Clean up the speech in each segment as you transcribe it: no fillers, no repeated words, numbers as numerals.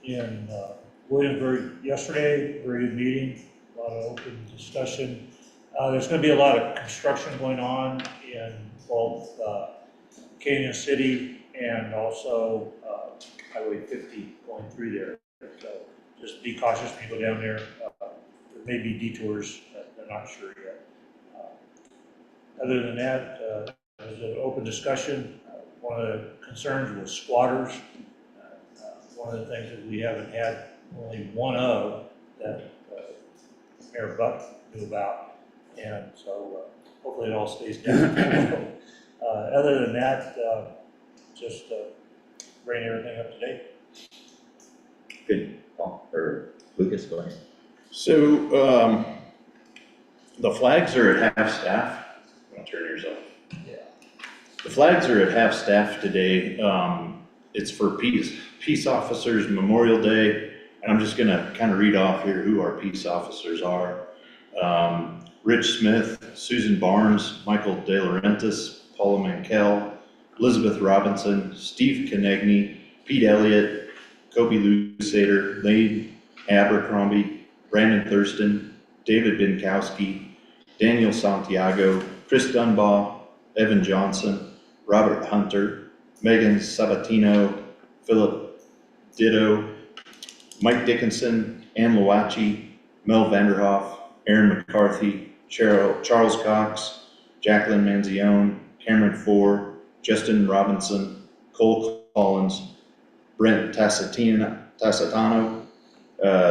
in Williamsburg yesterday. Very good meeting, a lot of open discussion. There's going to be a lot of construction going on in both Canyon City and also Highway 50 going through there. So just be cautious when you go down there. There may be detours, they're not sure yet. Other than that, there's an open discussion. One of the concerns was squatters. One of the things that we haven't had only one of that Mayor Buck knew about. And so hopefully it all stays down. Other than that, just bring everything up to date. Good. Paul, or Lucas, go ahead. So, the flags are at half staff. I'll turn yours off. Yeah. The flags are at half staff today. It's for Peace Officers Memorial Day. And I'm just gonna kind of read off here who our peace officers are. Rich Smith, Susan Barnes, Michael De Laurentiis, Paula Mankell, Elizabeth Robinson, Steve Konechny, Pete Elliott, Kobe Lusader, Lane Abercrombie, Brandon Thurston, David Binkowski, Daniel Santiago, Chris Dunbaugh, Evan Johnson, Robert Hunter, Megan Sabatino, Philip Ditto, Mike Dickinson, Ann Loachi, Mel Vanderhoff, Aaron McCarthy, Charles Cox, Jacqueline Manzione, Cameron Four, Justin Robinson, Cole Collins, Brent Tassitano,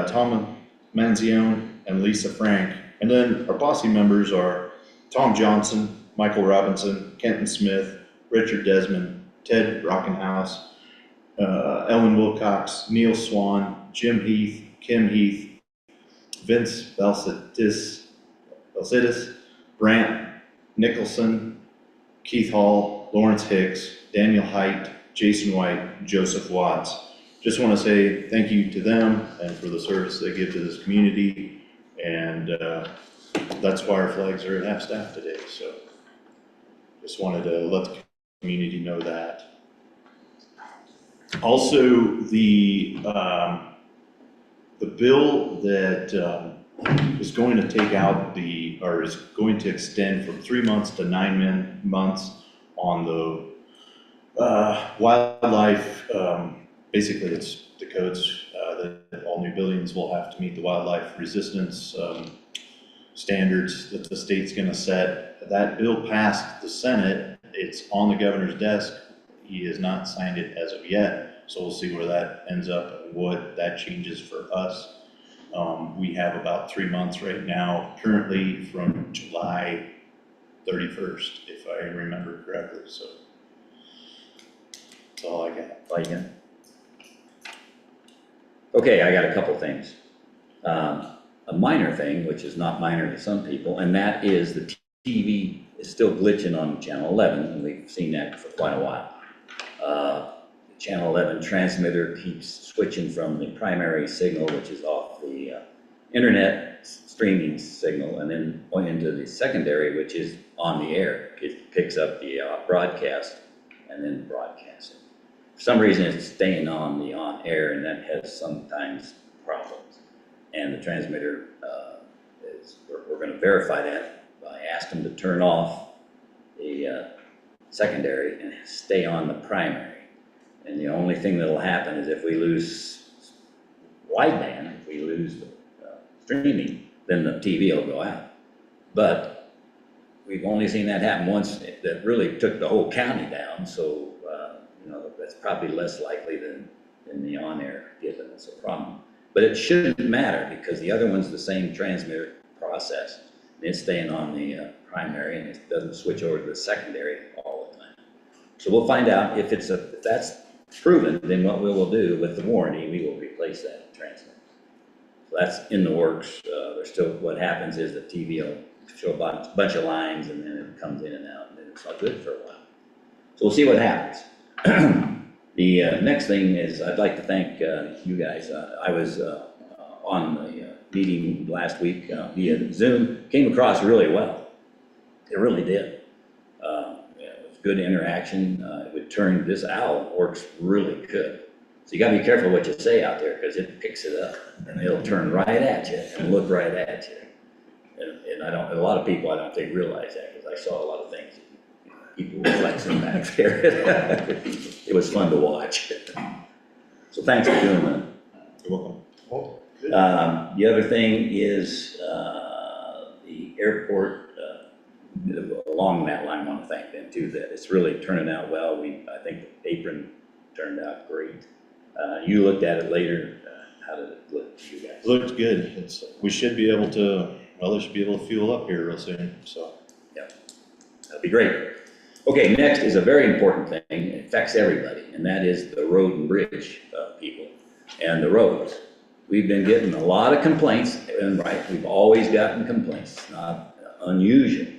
Tom Manzione, and Lisa Frank. And then our posse members are Tom Johnson, Michael Robinson, Kenton Smith, Richard Desmond, Ted Rockenhouse, Ellen Wilcox, Neil Swan, Jim Heath, Kim Heath, Vince Belsidis, Brant Nicholson, Keith Hall, Lawrence Hicks, Daniel Height, Jason White, Joseph Watts. Just want to say thank you to them and for the service they give to this community. And that's why our flags are at half staff today. So just wanted to let the community know that. Also, the bill that is going to take out is going to extend from 3 months to 9 months on the wildlife. Basically, it's the codes that all new buildings will have to meet the wildlife resistance standards that the state's going to set. That bill passed the Senate. It's on the governor's desk. He has not signed it as of yet, so we'll see where that ends up and what that changes for us. We have about 3 months right now, currently from July 31st, if I remember correctly. So that's all I got. All you got? Okay, I got a couple things. A minor thing, which is not minor to some people, and that is the TV is still glitching on channel 11, and we've seen that for quite a while. The channel 11 transmitter keeps switching from the primary signal, which is off the internet streaming signal, and then going into the secondary, which is on the air. It picks up the broadcast and then broadcasts it. For some reason, it's staying on the on air, and that has sometimes problems. And the transmitter we're going to verify that. I asked them to turn off the secondary and stay on the primary. And the only thing that'll happen is if we lose wideband, if we lose the streaming, then the TV will go out. But we've only seen that happen once. That really took the whole county down. So that's probably less likely than the on-air giving us a problem. But it shouldn't matter because the other one's the same transmitter process. And it's staying on the primary and it doesn't switch over to the secondary all the time. So we'll find out if that's proven, then what we will do with the warranty, we will replace that transmitter. So that's in the works. What happens is the TV will show a bunch of lines and then it comes in and out and then it's not good for a while. So we'll see what happens. The next thing is I'd like to thank you guys. I was on the meeting last week via Zoom. Came across really well. It really did. It was good interaction. This owl works really good. So you gotta be careful what you say out there, because it picks it up, and it'll turn right at you and look right at you. And a lot of people, I don't think realize that, because I saw a lot of things. People were flexing back there. It was fun to watch. So thanks for doing that. You're welcome. Oh, good. The other thing is, the airport, along that line, I want to thank them too, that it's really turning out well. I think the apron turned out great. You looked at it later, how did it look to you guys? Looked good. We should be able to, they should be able to fuel up here real soon, so. That'd be great. Okay, next is a very important thing, it affects everybody, and that is the road and bridge people and the roads. We've been getting a lot of complaints, and right, we've always gotten complaints, it's not unusual.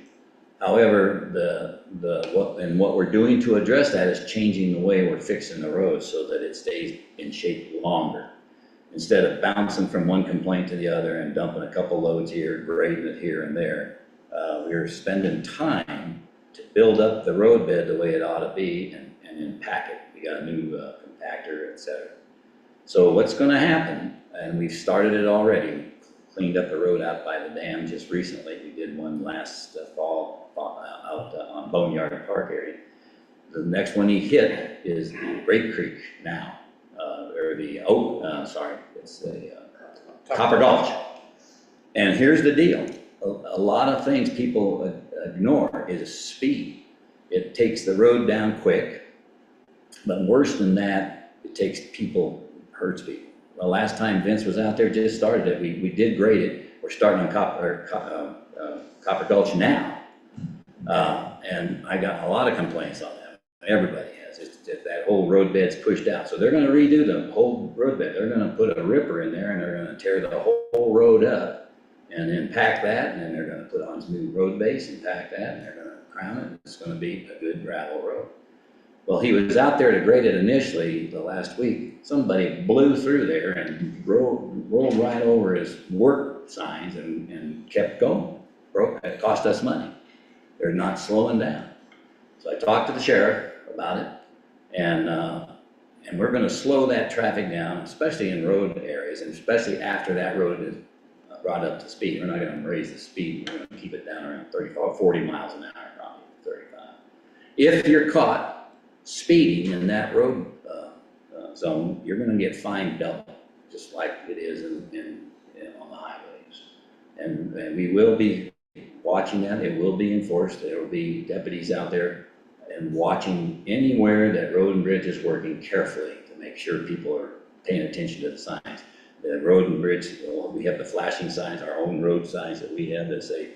However, what we're doing to address that is changing the way we're fixing the roads so that it stays in shape longer. Instead of bouncing from one complaint to the other and dumping a couple loads here, grading it here and there, we're spending time to build up the road bed the way it ought to be and then pack it. We got a new compactor, et cetera. So what's gonna happen, and we've started it already, cleaned up the road out by the dam just recently. We did one last fall out on Boneyard Park area. The next one he hit is the Great Creek now, it's the Copper Gulch. And here's the deal, a lot of things people ignore is speed. It takes the road down quick, but worse than that, it hurts people. The last time Vince was out there, just started it, we did grade it. We're starting on Copper Gulch now. And I got a lot of complaints on that. Everybody has. That whole road bed's pushed out. So they're gonna redo the whole road bed. They're gonna put a ripper in there and they're gonna tear the whole road up and then pack that, and then they're gonna put on some new road base and pack that, and they're gonna crown it. It's gonna be a good gravel road. Well, he was out there to grade it initially the last week. Somebody blew through there and rolled right over his work signs and kept going. It cost us money. They're not slowing down. So I talked to the sheriff about it, and we're gonna slow that traffic down, especially in road areas, and especially after that road is brought up to speed. We're not gonna raise the speed, we're gonna keep it down around 35, 40 miles an hour, probably 35. If you're caught speeding in that road zone, you're gonna get fined double, just like it is on the highways. And we will be watching that, it will be enforced, there will be deputies out there and watching anywhere that road and bridge is working carefully to make sure people are paying attention to the signs. The road and bridge, we have the flashing signs, our own road signs that we have that say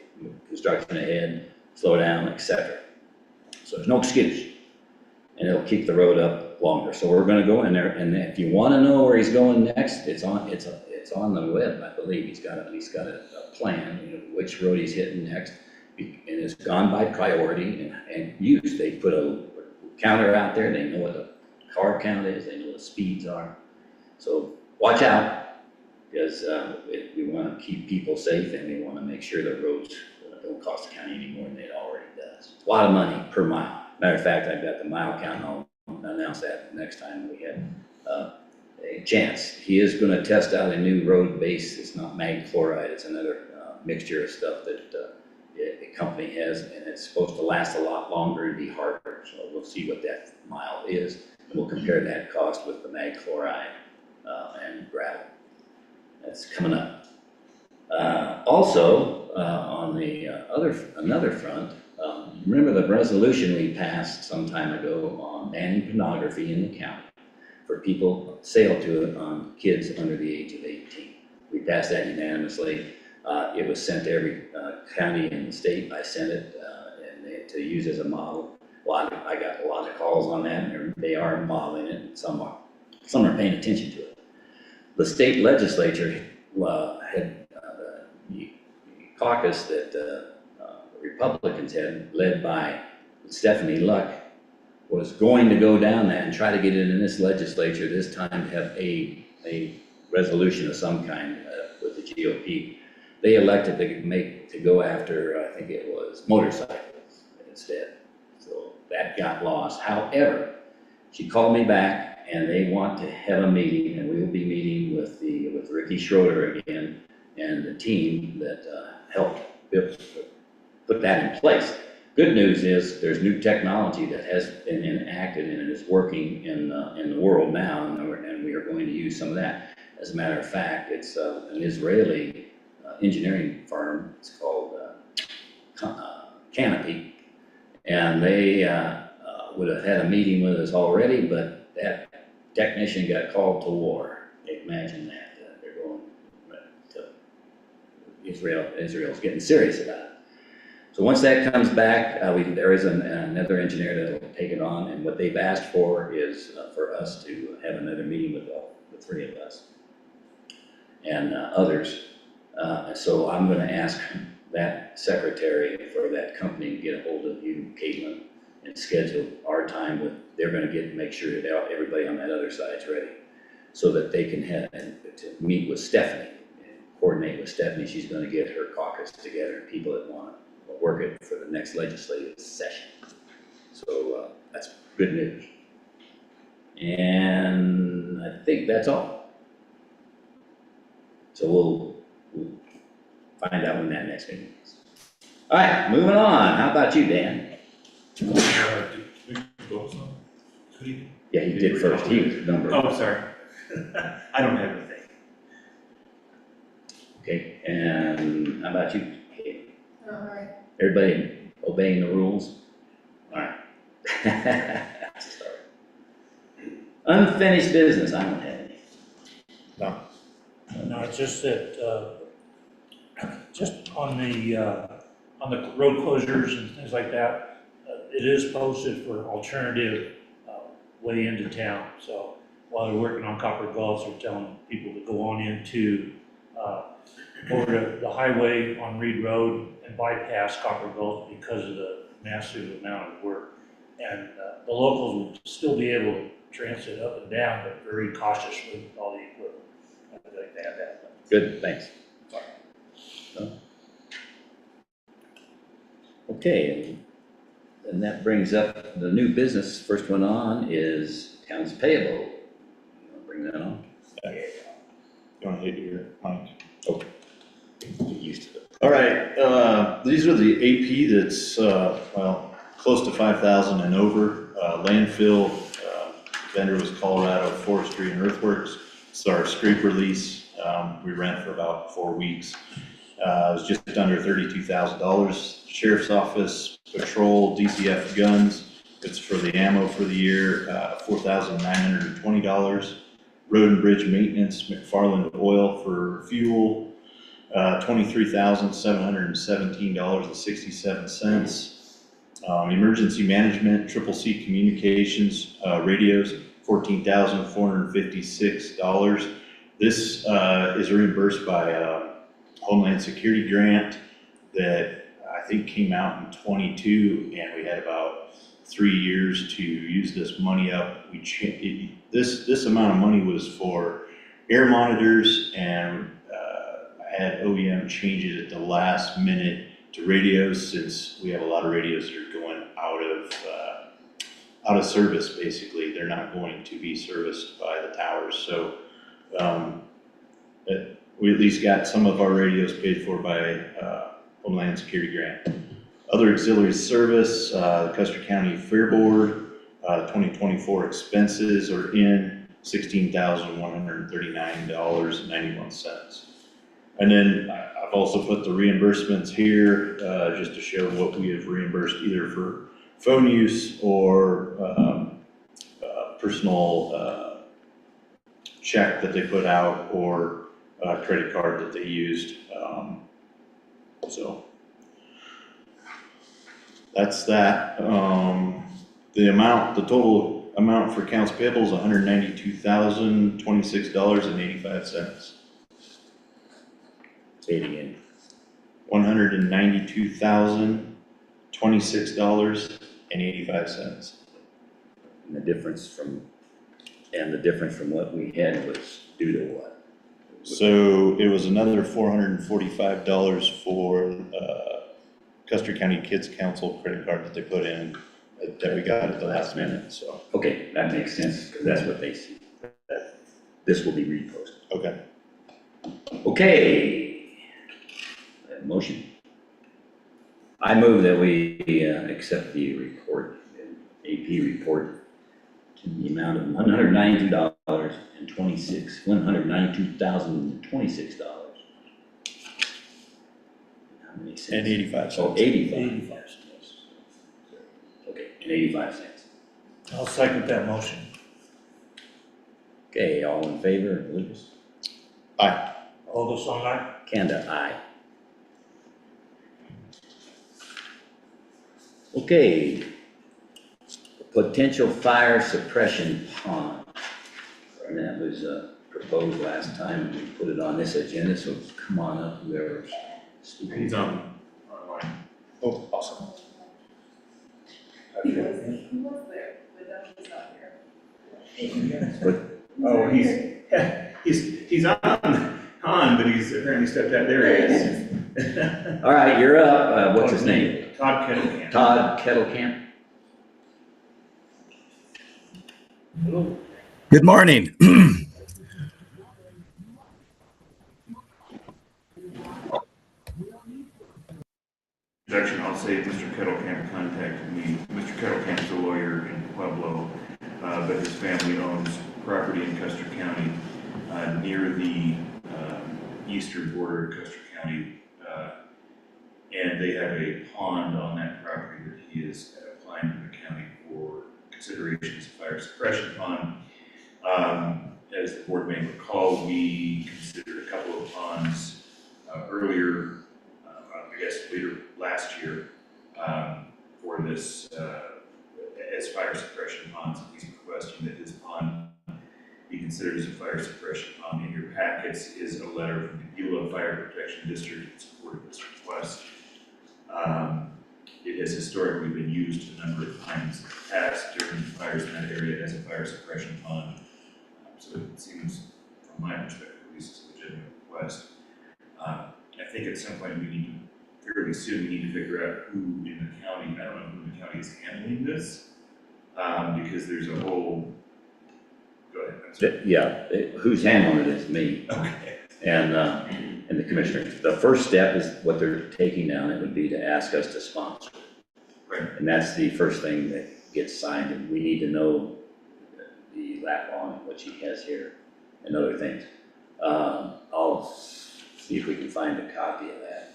construction ahead, slow down, etc. So there's no excuse, and it'll keep the road up longer. So we're going to go in there, and if you want to know where he's going next, it's on the web, I believe. He's got a plan, which road he's hitting next, and it's gone by priority and use. They put a counter out there. They know what the car count is. They know what the speeds are. So watch out, because we want to keep people safe, and we want to make sure the roads don't cost the county any more than it already does. It's a lot of money per mile. Matter of fact, I've got the mile count. I'll announce that next time we have a chance. He is going to test out a new road base. It's not mag chloride. It's another mixture of stuff that the company has, and it's supposed to last a lot longer and be harder. So we'll see what that mile is, and we'll compare that cost with the mag chloride and gravel. That's coming up. Also, on the another front, remember the resolution we passed some time ago on banning pornography in the county for people sale to it on kids under the age of 18. We passed that unanimously. It was sent to every county in the state. I sent it to use as a model. I got a lot of calls on that, and they are modeling it, and some are paying attention to it. The state legislature had the caucus that the Republicans had, led by Stephanie Luck, was going to go down that and try to get it in this legislature this time to have a resolution of some kind with the GOP. They elected to go after, I think it was motorcycles instead. So that got lost. However, she called me back and they want to have a meeting, and we will be meeting with Ricky Schroeder again and the team that helped put that in place. Good news is there's new technology that has been enacted and it is working in the world now, and we are going to use some of that. As a matter of fact, it's an Israeli engineering firm. It's called Canopy, and they would have had a meeting with us already, but that technician got called to war. Imagine that. They're going to Israel. Israel's getting serious about it. So once that comes back, there is another engineer that will take it on, and what they've asked for is for us to have another meeting with the three of us and others. So I'm going to ask that secretary for that company to get a hold of you, Caitlin, and schedule our time with. They're going to make sure that everybody on that other side's ready, so that they can have to meet with Stephanie and coordinate with Stephanie. She's going to get her caucus together, people that want to work it for the next legislative session. So that's good news. And I think that's all. So we'll find out when that next meeting is. All right, moving on. How about you, Dan? Yeah, he did first. He was number. Oh, sorry. I don't have anything. Okay, and how about you? All right. Everybody obeying the rules? All right. Sorry. Unfinished business, I don't have any. No, it's just that, just on the road closures and things like that, it is posted for alternative way into town. So while they're working on Copper Gulch, they're telling people to go on into over to the highway on Reed Road and bypass Copper Gulch because of the massive amount of work. And the locals will still be able to transit up and down, but very cautiously with all the equipment. I would like to have that. Good, thanks. No? Okay, and that brings up the new business. First one on is accounts payable. You want to bring that on? You wanna hit your mic? Oh, get used to it. All right, these are the AP that's, well, close to 5,000 and over. Landfill, vendor was Colorado Forestry and Earthworks. It's our scraper lease. We rent for about 4 weeks. It was just under $32,000. Sheriff's Office, patrol, DCF guns. It's for the ammo for the year, $4,920. Road and bridge maintenance, McFarland Oil for fuel, $23,717.67. Emergency management, CCC communications, radios, $14,456. This is reimbursed by Homeland Security grant that I think came out in '22, and we had about 3 years to use this money up. This amount of money was for air monitors, and I had OEM change it at the last minute to radios, since we have a lot of radios that are going out of service. Basically, they're not going to be serviced by the towers. So we at least got some of our radios paid for by Homeland Security grant. Other auxiliary service, the Custer County Fair Board, 2024 expenses are in $16,139.91. And then I've also put the reimbursements here, just to show what we have reimbursed either for phone use or personal check that they put out, or credit card that they used. So that's that. The total amount for accounts payable is $192,026.85. Say it again. $192,026.85. And the difference from what we had was due to what? So it was another $445 for Custer County Kids Council credit card that they put in. that we got at the last minute, so, Okay, that makes sense, because that's what they see. This will be reposted. okay. Okay. Motion. I move that we accept the report, AP report, to the amount of $192,026. How many cents? And 85 Oh, cents. 85. 85 cents. Okay, and 85 cents. I'll second that motion. Okay, all in favor, Lucas? Aye. All those on aye? Kanda, aye. Okay. Potential fire suppression pond. And that was proposed last time, we put it on this agenda, so come on up, whoever's speaking. He's on, online. Oh, awesome. He was there, but that was not here. But Oh, he's on, but he's apparently stepped out. There he is. all right, you're up. What's his name? Todd Kettlecamp. Todd Kettlecamp? Good morning. Introduction, I'll say Mr. Kettlecamp contacted me. Mr. Kettlecamp is a lawyer in Pueblo, but his family owns property in Custer County, near the eastern border of Custer County. And they have a pond on that property that he is applying to the county for consideration as a fire suppression pond. As the board may recall, we considered a couple of ponds earlier, I guess later last year, for this as fire suppression ponds. He's requesting that his pond be considered as a fire suppression pond. In your packets is a letter from the Beulah Fire Protection District in support of this request. It has historically been used a number of times in the past during fires in that area as a fire suppression pond. So it seems, from my perspective at least, it's a legitimate request. I think at some point we need to, fairly soon, we need to figure out who in the county, I don't know who in the county is handling this, because there's a whole, go ahead. I'm sorry. Yeah, who's handling it is me. Okay. And the commissioner. The first step is what they're taking down, it would be to ask us to sponsor. Right. And that's the first thing that gets signed, and we need to know the lat long, which he has here, and other things. I'll see if we can find a copy of that,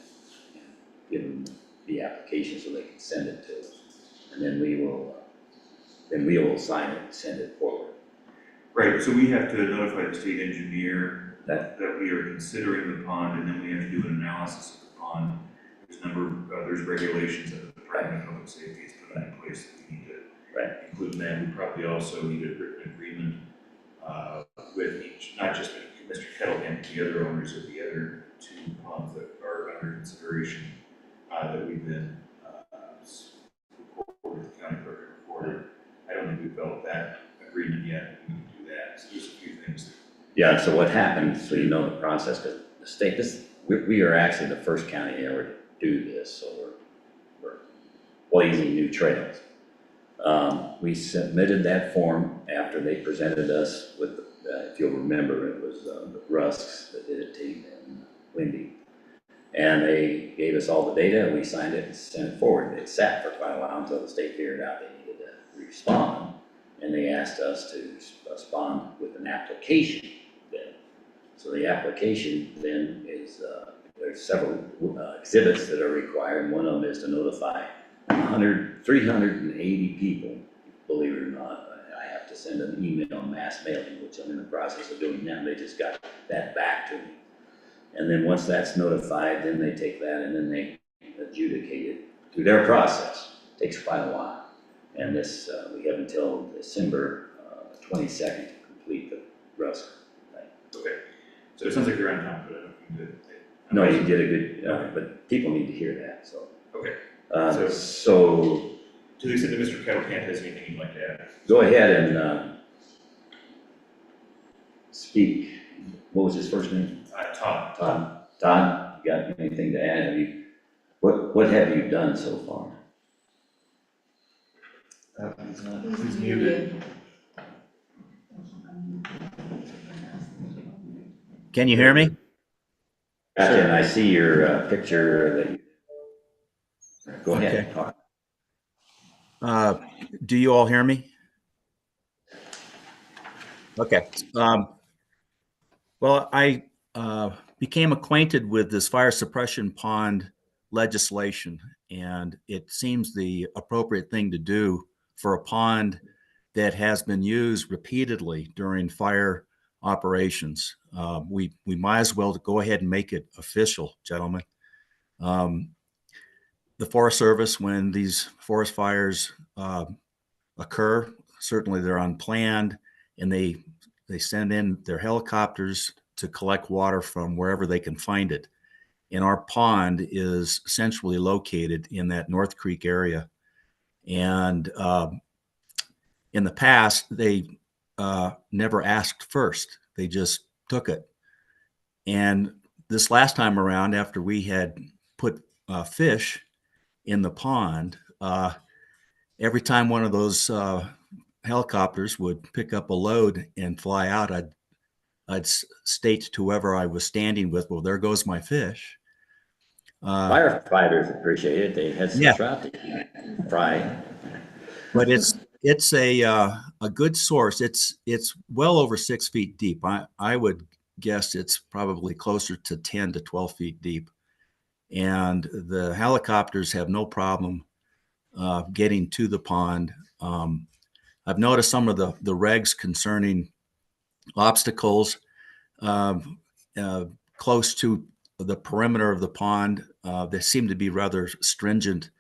and give them the application so they can send it to us. And then we will sign it and send it forward. Right, so we have to notify the state engineer That- that we are considering the pond, and then we have to do an analysis of the pond. There's a number of, there's regulations that the Department of Public Safety has put in place that we need to include in that. We probably also need a written agreement with each, not just Mr. Kettlecamp, but the other owners of the other two ponds that are under consideration, that we've been reported, the county clerk reported. I don't think we've developed that agreement yet, we need to do that. So there's a few things that. Yeah, so what happened, so you know the process, because the state, we are actually the first county ever to do this, so we're blazing new trails. We submitted that form after they presented us with, if you'll remember, it was the Rusks that did it, Tate and Wendy. And they gave us all the data, and we signed it and sent it forward. It sat for quite a while until the state figured out they needed to respond. And they asked us to respond with an application then. So the application then is, there's several exhibits that are required. One of them is to notify 380 people, believe it or not. I have to send an email mass mailing, which I'm in the process of doing now. They just got that back to me. And then once that's notified, then they take that and then they adjudicate it through their process. It takes quite a while. And this, we have until December 22nd to complete the Rusk thing. Okay, so it sounds like you're on top of it. No, you did a good, but people need to hear that, so. Okay, So to the extent that Mr. Kettlecamp has anything he'd like to add. go ahead and speak. What was his first name? Todd. Todd, you got anything to add? What have you done so far? He's muted. Can you hear me? Gotcha, and I see your picture that you, go ahead, Okay. talk. Do you all hear me? Okay. Well, I became acquainted with this fire suppression pond legislation, and it seems the appropriate thing to do for a pond that has been used repeatedly during fire operations. We might as well go ahead and make it official, gentlemen. The Forest Service, when these forest fires occur, certainly they're unplanned, and they send in their helicopters to collect water from wherever they can find it. And our pond is centrally located in that North Creek area. And in the past, they never asked first. They just took it. And this last time around, after we had put fish in the pond, every time one of those helicopters would pick up a load and fly out, I'd state to whoever I was standing with, well, there goes my fish. Firefighters appreciate it, they had some Yeah, trout to fry. but it's a good source. It's well over 6 feet deep. I would guess it's probably closer to 10 to 12 feet deep, and the helicopters have no problem getting to the pond. I've noticed some of the regs concerning obstacles close to the perimeter of the pond. They seem to be rather stringent,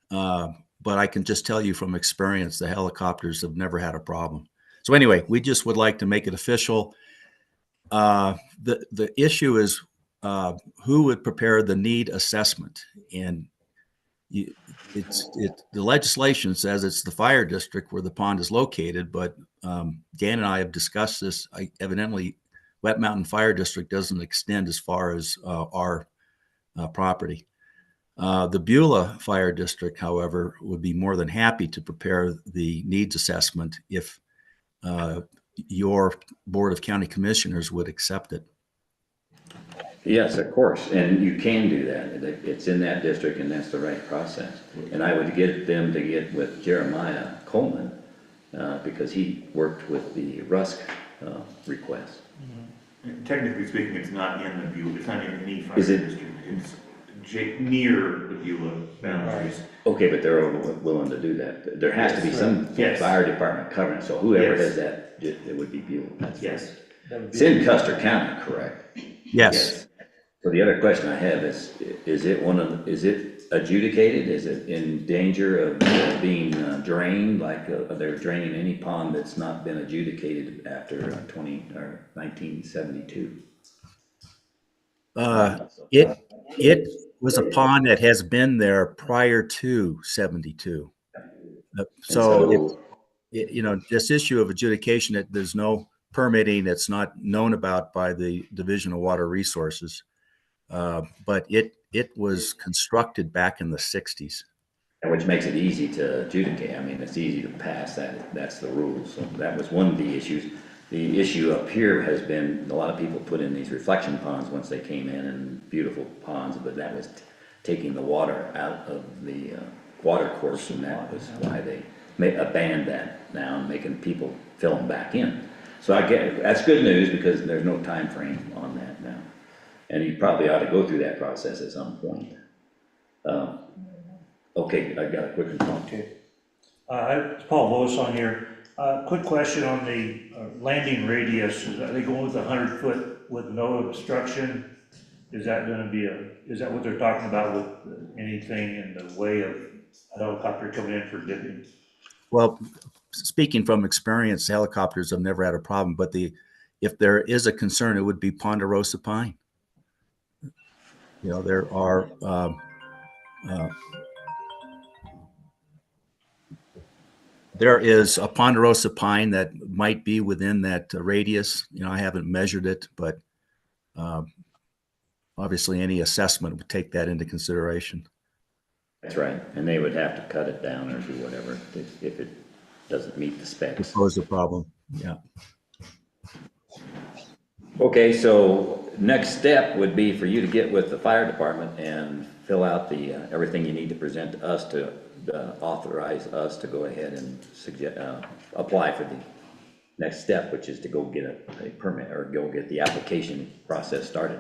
but I can just tell you from experience, the helicopters have never had a problem. So anyway, we just would like to make it official. The issue is who would prepare the need assessment, and the legislation says it's the fire district where the pond is located, but Dan and I have discussed this. Evidently, Wet Mountain Fire District doesn't extend as far as our property. The Beulah Fire District, however, would be more than happy to prepare the needs assessment if your Board of County Commissioners would accept it. Yes, of course, and you can do that. It's in that district, and that's the right process. And I would get them to get with Jeremiah Coleman, because he worked with the Rusk request. Technically speaking, it's not in the Beulah, it's not in any fire Is it- district. It's near the Beulah boundaries. Okay, but they're willing to do that. There has to be some Yes. fire department covering, so whoever Yes. has that, it would be Beulah. That's Yes. right. It's in Custer County, correct? Yes. So the other question I have is it adjudicated? Is it in danger of being drained? Like, they're draining any pond that's not been adjudicated after 1972? It was a pond that has been there prior to 72. So, this issue of adjudication, that there's no permitting, that's not known about by the Division of Water Resources. But it was constructed back in the 60s. Which makes it easy to adjudicate. I mean, it's easy to pass that. That's the rule. So that was one of the issues. The issue up here has been, a lot of people put in these reflection ponds once they came in, and beautiful ponds, but that was taking the water out of the water course, and that was why they abandoned that now, and making people fill them back in. So I get, that's good news, because there's no time frame on that now. And you probably ought to go through that process at some point. Okay, I got a quick response. Okay. It's Paul Lewis on here. Quick question on the landing radius. Are they going with 100 foot with no obstruction? Is that gonna be is that what they're talking about with anything in the way of a helicopter coming in for dipping? Well, speaking from experience, helicopters have never had a problem, but if there is a concern, it would be ponderosa pine. There are there is a ponderosa pine that might be within that radius. I haven't measured it, but obviously any assessment would take that into consideration. That's right, and they would have to cut it down or do whatever if it doesn't meet the specs. Pose a problem. Yeah. Okay, so next step would be for you to get with the fire department and fill out the, everything you need to present to us to authorize us to go ahead and apply for the next step, which is to go get a permit or go get the application process started.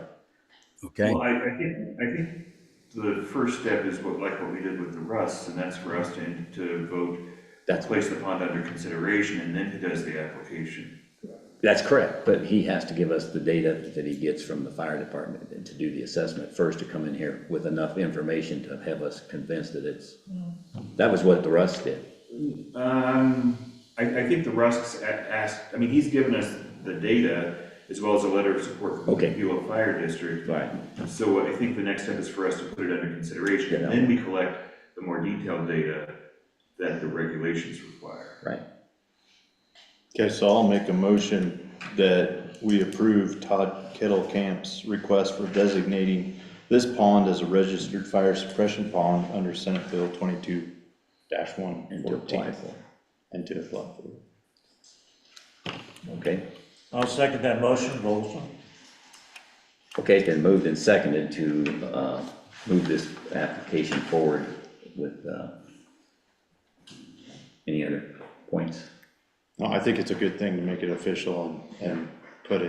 Okay. Well, I think the first step is what we did with the Russ, and that's for us to vote, That's place the pond under consideration, and then he does the application. That's correct, but he has to give us the data that he gets from the fire department and to do the assessment first, to come in here with enough information to have us convinced that that was what the Russ did. I think the Rusk's asked, I mean, he's given us the data as well as a letter of support from the Okay. Beulah Fire District. Right. So I think the next step is for us to put it under consideration, and then we collect the more detailed data that the regulations require. Right. Okay, so I'll make a motion that we approve Todd Kettlecamp's request for designating this pond as a registered fire suppression pond under Senate Bill 22-114. And to apply for. And to apply for it. Okay. I'll second that motion, Volson. Okay, it's been moved and seconded to move this application forward with any other points? No, I think it's a good thing to make it official and get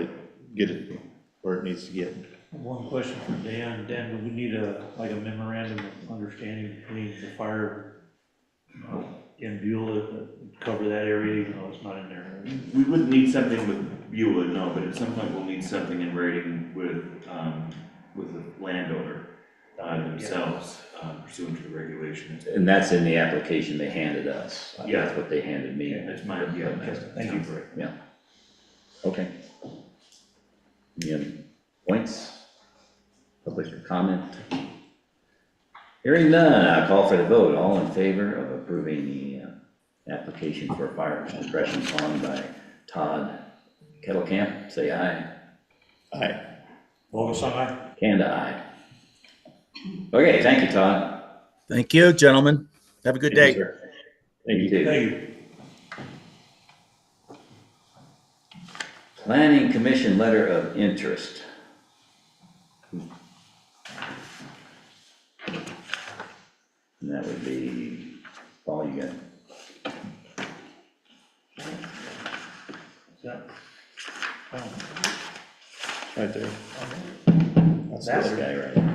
it where it needs to get. One question for Dan. Dan, do we need a memorandum of understanding between the fire in Beulah to cover that area, even though it's not in there? We wouldn't need something with Beulah, no, but at some point we'll need something in writing with the landowner themselves, pursuant to the regulations. And that's in the application they handed us. Yeah. That's what they handed me. Yeah, that's mine, yeah. Thank you. Yeah. Okay. Any other points? Public or comment? Hearing none, I'll call for the vote. All in favor of approving the application for a fire suppression pond by Todd Kettlecamp, say aye. Aye. Volson, aye? Kanda, aye. Okay, thank you, Todd. Thank you, gentlemen. Have a good Thank day. you, sir. Thank you. too. Thank you. Planning Commission letter of interest. And that would be, Paul, you got it. Yeah. Right there. That's the That's letter. Guy right there.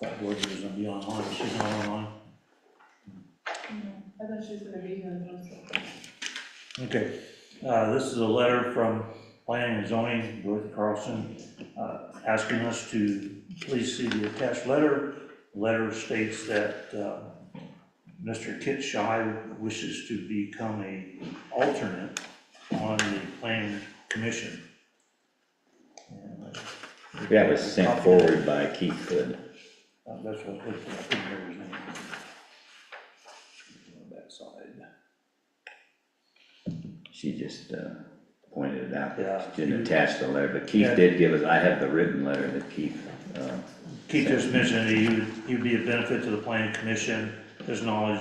Thought Georgia was gonna be online, she's not online. I thought she was gonna be here in just a second. Okay, this is a letter from Planning and Zoning, Dorothy Carlson, asking us to please see the attached letter. The letter states that Mr. Kit Shy wishes to become an alternate on the Planning Commission. And, That was sent forward by Keith Hood. That's what, I couldn't remember his name. On that side. She just pointed it out. Yeah. She didn't attach the letter, but Keith Yeah. did give us, I have the written letter that Keith. Keith just mentioned that he would be a benefit to the planning commission. His knowledge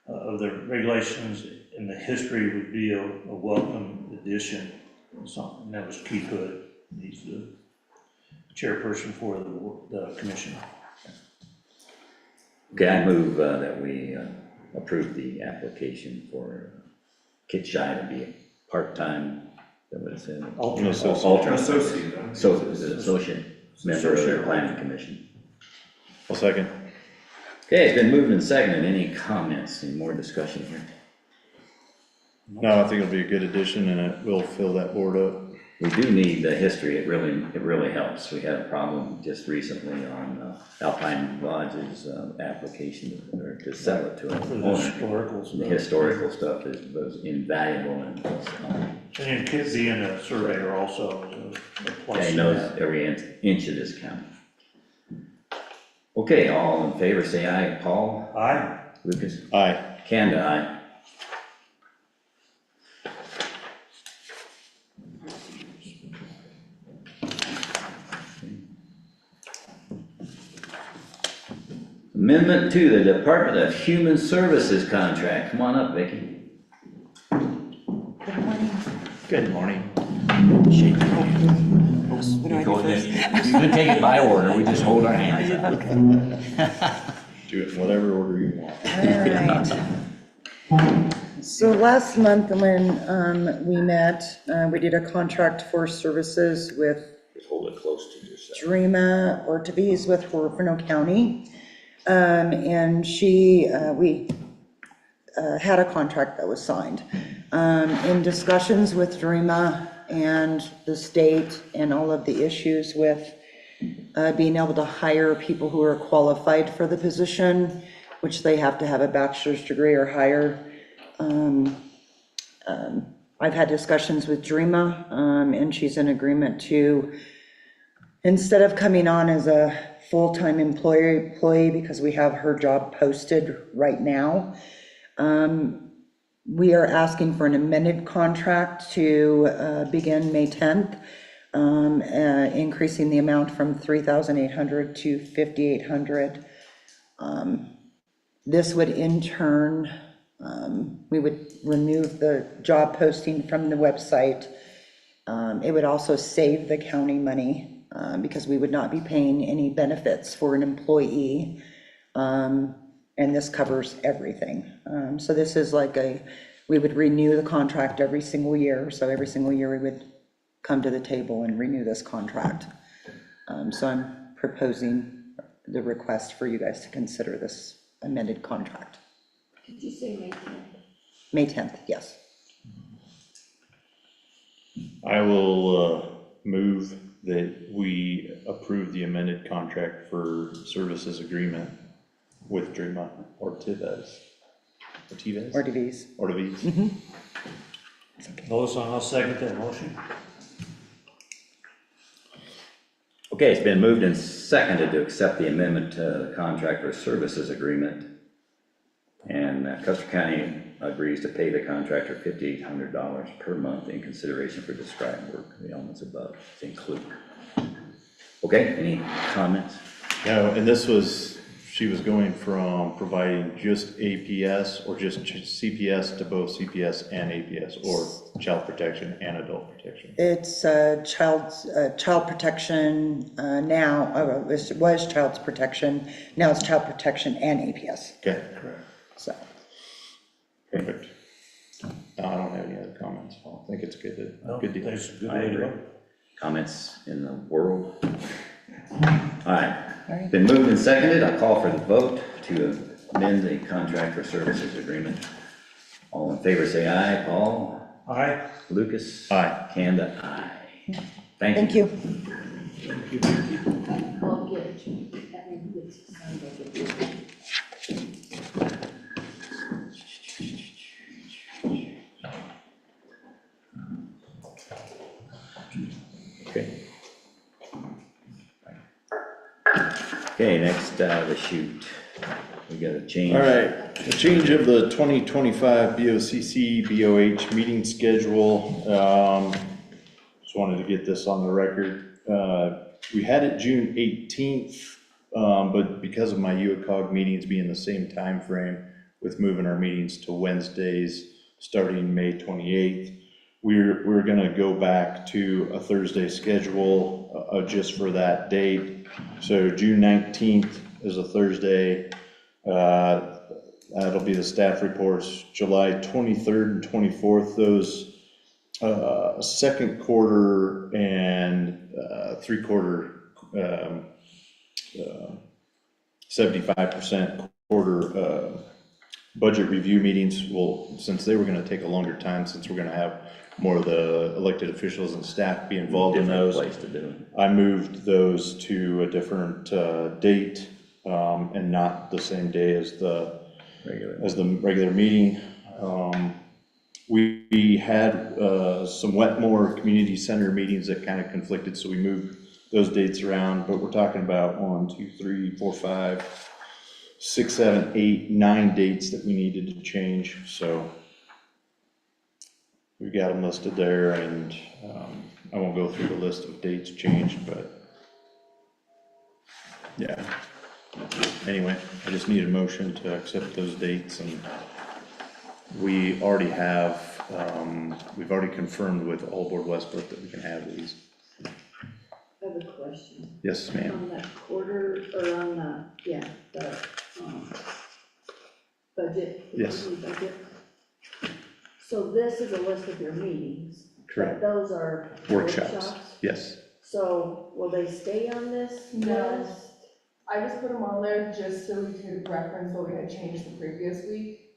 of the regulations and the history would be a welcome addition. And that was Keith Hood. He's the chairperson for the commission. Okay, I move that we approve the application for Kit Shy to be a part-time, is that what it said? Alternate. Alternate. Associate. So, associate member of the planning commission. I'll second. Okay, it's been moved and seconded. Any comments, any more discussion here? No, I think it'll be a good addition and it will fill that board up. We do need the history, it really helps. We had a problem just recently on Alpine Lodge's application to sell it to For an the owner. historical The stuff. historical stuff was invaluable and was, And Kit being a surveyor also is a plus. yeah, he in knows that. every inch of this county. Okay, all in favor, say aye. Paul? Aye. Lucas? Aye. Kanda, aye. Amendment to the Department of Human Services contract. Come on up, Vicki. Good morning. You can take it by order, we just hold our hands up. Do it in whatever order you want. All right. So last month when we met, we did a contract for services with Just hold it close to yourself. Dreama Ortiz with Huerfano County. And we had a contract that was signed. In discussions with Dreama and the state and all of the issues with being able to hire people who are qualified for the position, which they have to have a bachelor's degree or higher. I've had discussions with Dreama, and she's in agreement to, instead of coming on as a full-time employee, because we have her job posted right now, we are asking for an amended contract to begin May 10th, increasing the amount from $3,800 to $5,800. This would in turn, we would remove the job posting from the website. It would also save the county money because we would not be paying any benefits for an employee. And this covers everything. So this is like we would renew the contract every single year. So every single year we would come to the table and renew this contract. So I'm proposing the request for you guys to consider this amended contract. Did you say May 10th? May 10th, yes. I will move that we approve the amended contract for services agreement with Dreama Ortiz. Ortiz. Ortiz. Melissa, I'll second that motion. Okay, it's been moved and seconded to accept the amendment to the contract for services agreement. And Custer County agrees to pay the contractor $5,800 per month in consideration for described work, the elements above include. Okay, any comments? No, and she was going from providing just APS or just CPS to both CPS and APS, or child protection and adult protection. It's child protection now, it was child's protection, now it's child protection and APS, Okay, correct. so. Perfect. No, I don't have any other comments. I think it's good deal. That's a good I way to agree. go. Comments in the world? All right, been moved and seconded. I'll call for the vote to amend the contract for services agreement. All in favor, say aye. Paul? Aye. Lucas? Aye. Kanda? Aye. Thank Thank you. you. I'll get it to you. That way you get to sign it. Okay. Okay, next, the shoot. We got a change. All right, a change of the 2025 BOCC, BOH meeting schedule. Just wanted to get this on the record. We had it June 18th, but because of my UOCOG meetings being the same time frame with moving our meetings to Wednesdays, starting May 28th, we're gonna go back to a Thursday schedule just for that date. So June 19th is a Thursday. That'll be the staff reports. July 23rd and 24th, those second quarter and 75% quarter budget review meetings will, since they were gonna take a longer time, since we're gonna have more of the elected officials and staff be involved in Different those. place to do it. I moved those to a different date, and not the same day as the regular meeting. We had some Wetmore Community Center meetings that kind of conflicted, so we moved those dates around, but we're talking about 1, 2, 3, 4, 5, 6, 7, 8, 9 dates that we needed to change, so we've got them listed there, and I won't go through the list of dates changed, but yeah. anyway, I just need a motion to accept those dates, and we already have, we've already confirmed with Allboard Westbrook that we can have these. I have a question. Yes, ma'am. On that quarter, or on the, the, budget. the Yes. quarterly budget. So this is a list of your meetings. Correct. But those are Workshops, yes. So will they stay on this No. list? I just put them on there just so we could reference what we had changed the previous week.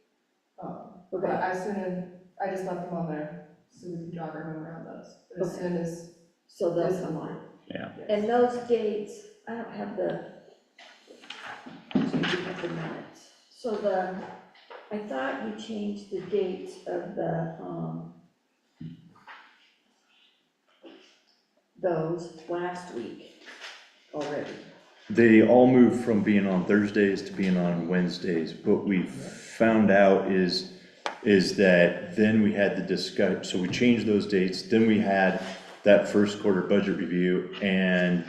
But Okay, as soon as, I just left them on there so we could jog our memory on those. But as Okay. soon as, so they'll come on. Yeah. And those dates, I don't have the, so you have the minutes. So I thought you changed the dates of those last week already. They all moved from being on Thursdays to being on Wednesdays. What we found out is that then we had the discuss, so we changed those dates, then we had that first quarter budget review, and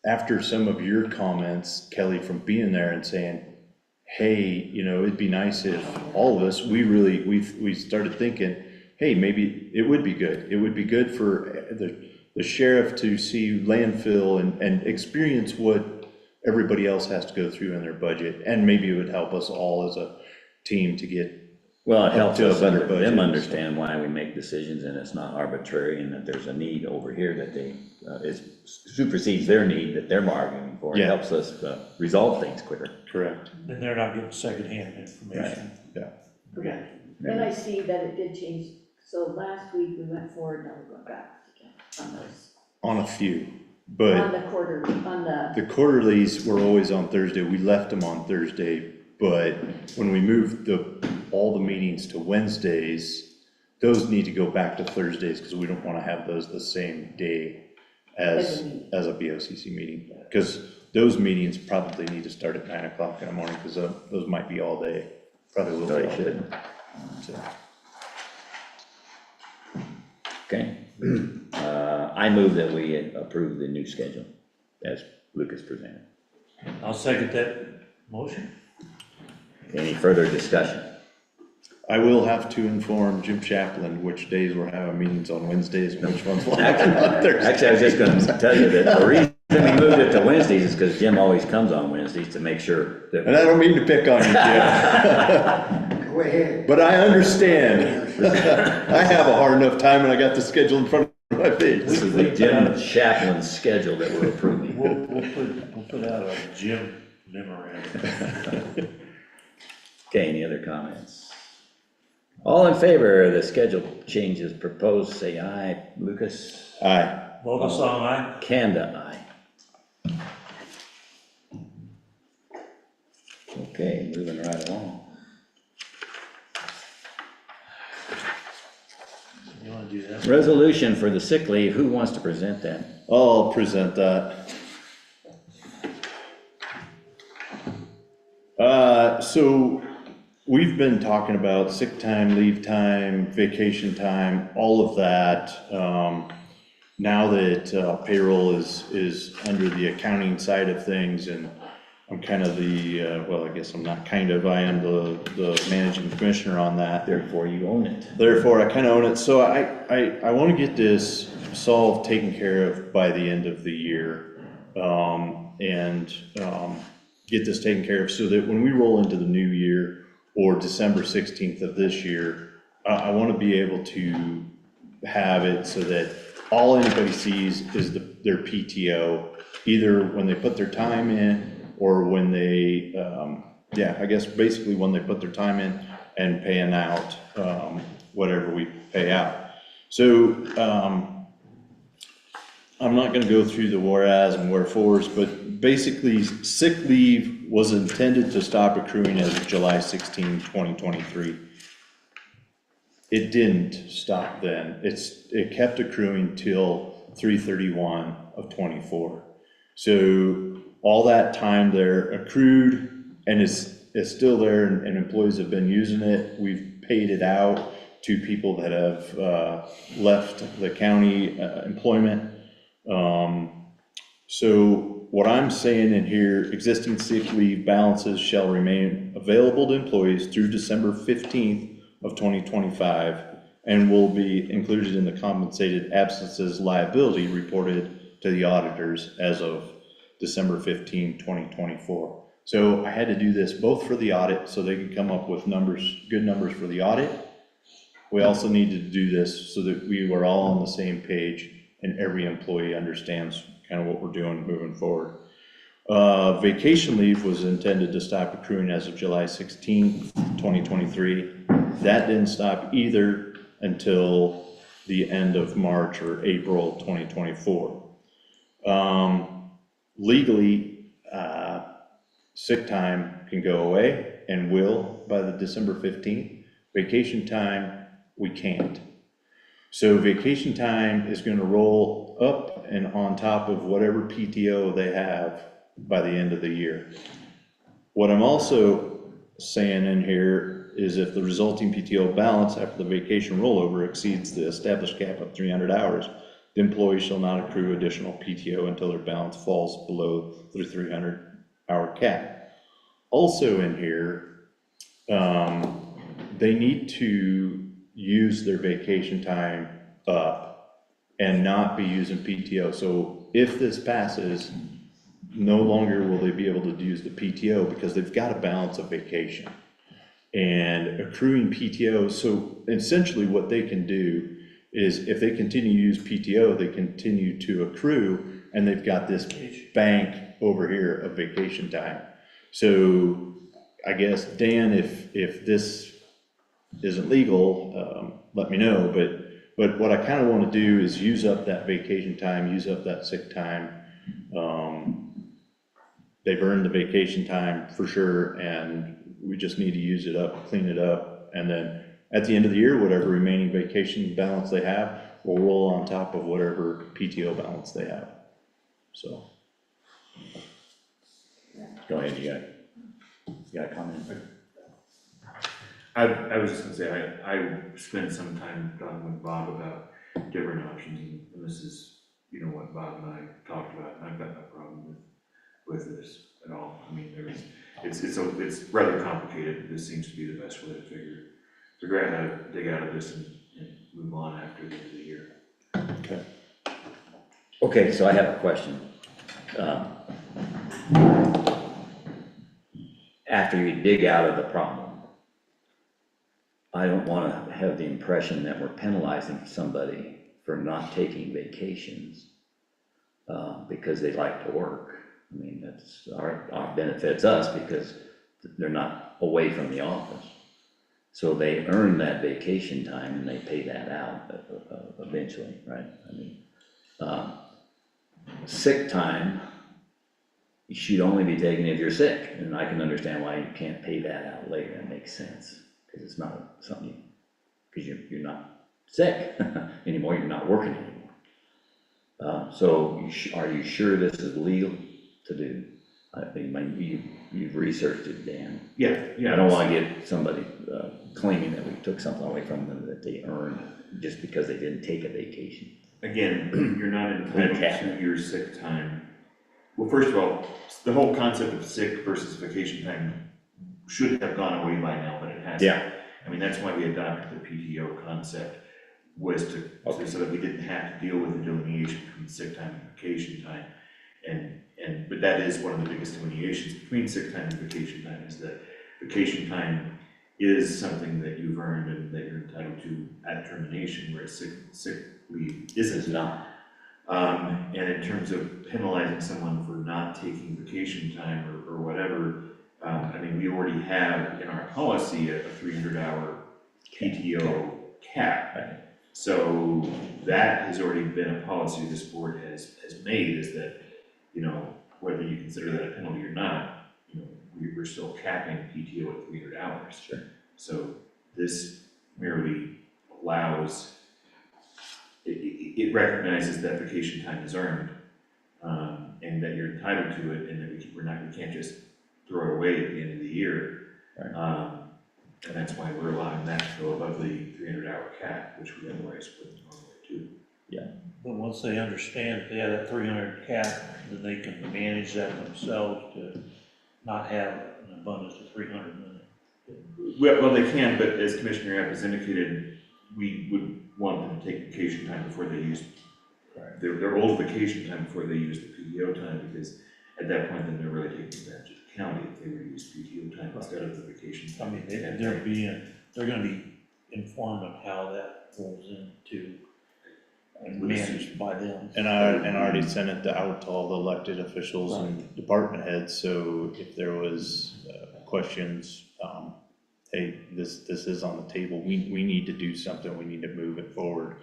after some of your comments, Kelly, from being there and saying, hey, it'd be nice if all of us, we started thinking, hey, maybe it would be good. It would be good for the sheriff to see landfill and experience what everybody else has to go through in their budget. And maybe it would help us all as a team to get, Well, it helps to a us, better them budget. understand why we make decisions and it's not arbitrary and that there's a need over here that they, it supersedes their need that they're bargaining for. It Yeah. helps us resolve things quicker. correct. And they're not getting secondhand information. Okay. Then I see that it did change. So last week we went forward, now we're going back again on those. On a few, On but the quarter, on the, the quarterlies were always on Thursday. We left them on Thursday, but when we moved all the meetings to Wednesdays, those need to go back to Thursdays because we don't want to have those the same day As a meeting. as a BOCC meeting. Because those meetings probably need to start at 9 o'clock in the morning because those might be all day, probably will So be they all day. should. So, Okay. I move that we approve the new schedule as Lucas presented. I'll second that motion. Any further discussion? I will have to inform Jim Chaplin which days we're having meetings on Wednesdays and which ones we'll have on Thursdays. Actually, I was just gonna tell you that the reason we moved it to Wednesdays is because Jim always comes on Wednesdays to make sure that. And I don't mean to pick on you, Jim. Go ahead. But I understand. I have a hard enough time and I got the schedule in front of my This face. is the Jim Chaplin schedule that we're approving. We'll put out a Jim memorandum. Okay, any other comments? All in favor of the schedule changes proposed, say aye. Lucas? Aye. Vogelsong, aye? Kanda, aye. Okay, moving right along. You wanna do that? Resolution for the sick leave, who wants to present that? I'll present that. So we've been talking about sick time, leave time, vacation time, all of that. Now that payroll is under the accounting side of things, and I'm kind of well, I guess I'm not kind of, I am the managing commissioner on that. Therefore, you own it. Therefore, I kind of own it. So I want to get this solved, taken care of by the end of the year. And get this taken care of so that when we roll into the new year or December 16th of this year, I want to be able to have it so that all anybody sees is their PTO, either when they put their time in or when they, I guess basically when they put their time in and paying out whatever we pay out. So I'm not gonna go through the whereas and wherefores, but basically, sick leave was intended to stop accruing as of July 16, 2023. It didn't stop then. It kept accruing till 3/31 of '24. So all that time there accrued and is still there, and employees have been using it. We've paid it out to people that have left the county employment. So what I'm saying in here, existing sick leave balances shall remain available to employees through December 15th of 2025 and will be included in the compensated absences liability reported to the auditors as of December 15, 2024. So I had to do this both for the audit so they can come up with numbers, good numbers for the audit. We also needed to do this so that we were all on the same page and every employee understands kind of what we're doing moving forward. Vacation leave was intended to stop accruing as of July 16th, 2023. That didn't stop either until the end of March or April 2024. Legally, sick time can go away and will by the December 15th. Vacation time, we can't. So vacation time is gonna roll up and on top of whatever PTO they have by the end of the year. What I'm also saying in here is if the resulting PTO balance after the vacation rollover exceeds the established cap of 300 hours, the employee shall not accrue additional PTO until their balance falls below the 300-hour cap. Also in here, they need to use their vacation time up and not be using PTO. So if this passes, no longer will they be able to use the PTO because they've got a balance of vacation and accruing PTO. So essentially what they can do is if they continue to use PTO, they continue to accrue and they've got this bank over here of vacation time. So I guess, Dan, if this isn't legal, let me know, but what I kind of want to do is use up that vacation time, use up that sick time. They've earned the vacation time for sure, and we just need to use it up, clean it up, and then at the end of the year, whatever remaining vacation balance they have will roll on top of whatever PTO balance they have. So. Go ahead, you got a comment? I was just gonna say, I spent some time talking with Bob about different options, and this is, you know, what Bob and I talked about, and I've got no problem with this at all. I mean, it's rather complicated, but this seems to be the best way to figure out how to dig out of this and move on after the end of the year. Okay. Okay, so I have a question. After you dig out of the problem, I don't want to have the impression that we're penalizing somebody for not taking vacations because they like to work. I mean, that's our benefits us because they're not away from the office. So they earn that vacation time and they pay that out eventually, right? I mean, sick time, you should only be taken if you're sick, and I can understand why you can't pay that out later. That makes sense, because it's not something, because you're not sick anymore, you're not working anymore. So are you sure this is legal to do? I think you've researched it, Dan. Yeah. I don't want to get somebody claiming that we took something away from them that they earned just because they didn't take a vacation. Again, you're not entitled to your sick time. Well, first of all, the whole concept of sick versus vacation time should have gone away by now, but it hasn't. Yeah. I mean, that's why we adopted the PTO concept, was so that we didn't have to deal with the delineation between sick time and vacation time. But that is one of the biggest delineations between sick time and vacation time, is that vacation time is something that you've earned and that you're entitled to at termination, whereas sick leave isn't. It's not. And in terms of penalizing someone for not taking vacation time or whatever, I mean, we already have in our policy a 300-hour PTO cap. Right. So that has already been a policy this board has made, is that, you know, whether you consider that a penalty or not, you know, we're still capping PTO at 300 hours. Sure. So this merely allows, it recognizes that vacation time is earned, and that you're entitled to it, and that we can't just throw it away at the end of the year. Right. And that's why we're allowing that to go above the 300-hour cap, which we otherwise wouldn't normally do. But one once they understand that they have that 300 cap, then they can manage that themselves to not have an abundance of 300 in it. Well, they can, but as Commissioner App has indicated, we would want them to take vacation time before they use their old vacation time before they use the PTO time, because at that point, then they're really taking advantage of the county if they were to use PTO time instead of the vacation I time. mean, they're gonna be informed on how that rolls into and managed by them. And I already sent it out to all the elected officials and department heads, so if there was questions, hey, this is on the table, we need to do something, we need to move it forward.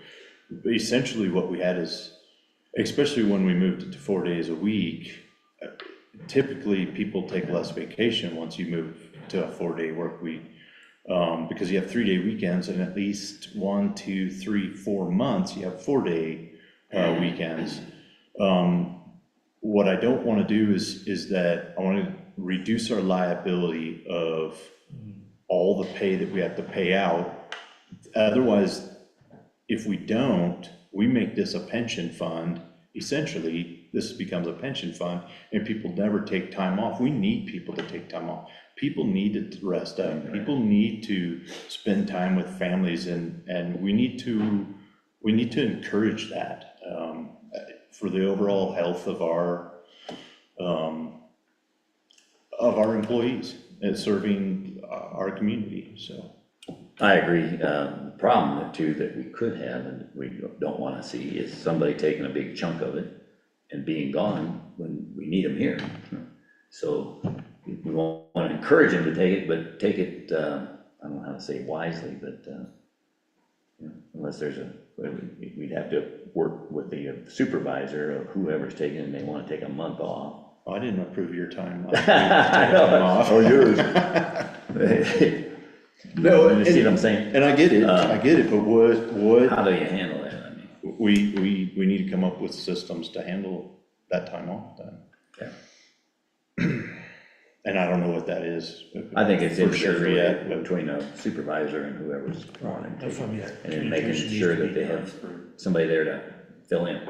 But essentially what we had is, especially when we moved it to 4 days a week, typically people take less vacation once you move to a 4-day work week. Because you have 3-day weekends and at least 1, 2, 3, 4 months, you have 4-day weekends. What I don't want to do is that I want to reduce our liability of all the pay that we have to pay out. Otherwise, if we don't, we make this a pension fund. Essentially, this becomes a pension fund and people never take time off. We need people to take time off. People need to rest up. People need to spend time with families, and we need to encourage that for the overall health of our employees and serving our community. So I agree. The problem too that we could have and we don't want to see is somebody taking a big chunk of it and being gone when we need them here. So we won't want to encourage them to take it, but take it, I don't know how to say wisely, but you know, unless there's we'd have to work with the supervisor of whoever's taking it and they want to take a month off. oh, I didn't approve your time. I know. Or yours. No, You see what I'm saying? and I get it, but what How do you handle that? I mean, we need to come up with systems to handle that time off then. okay. And I don't know what that is. I think it's for sure individual yet, but between a supervisor and whoever's wanting to That's take what I it. mean. And then making Communication sure needs to that be they done have for- somebody there to fill in.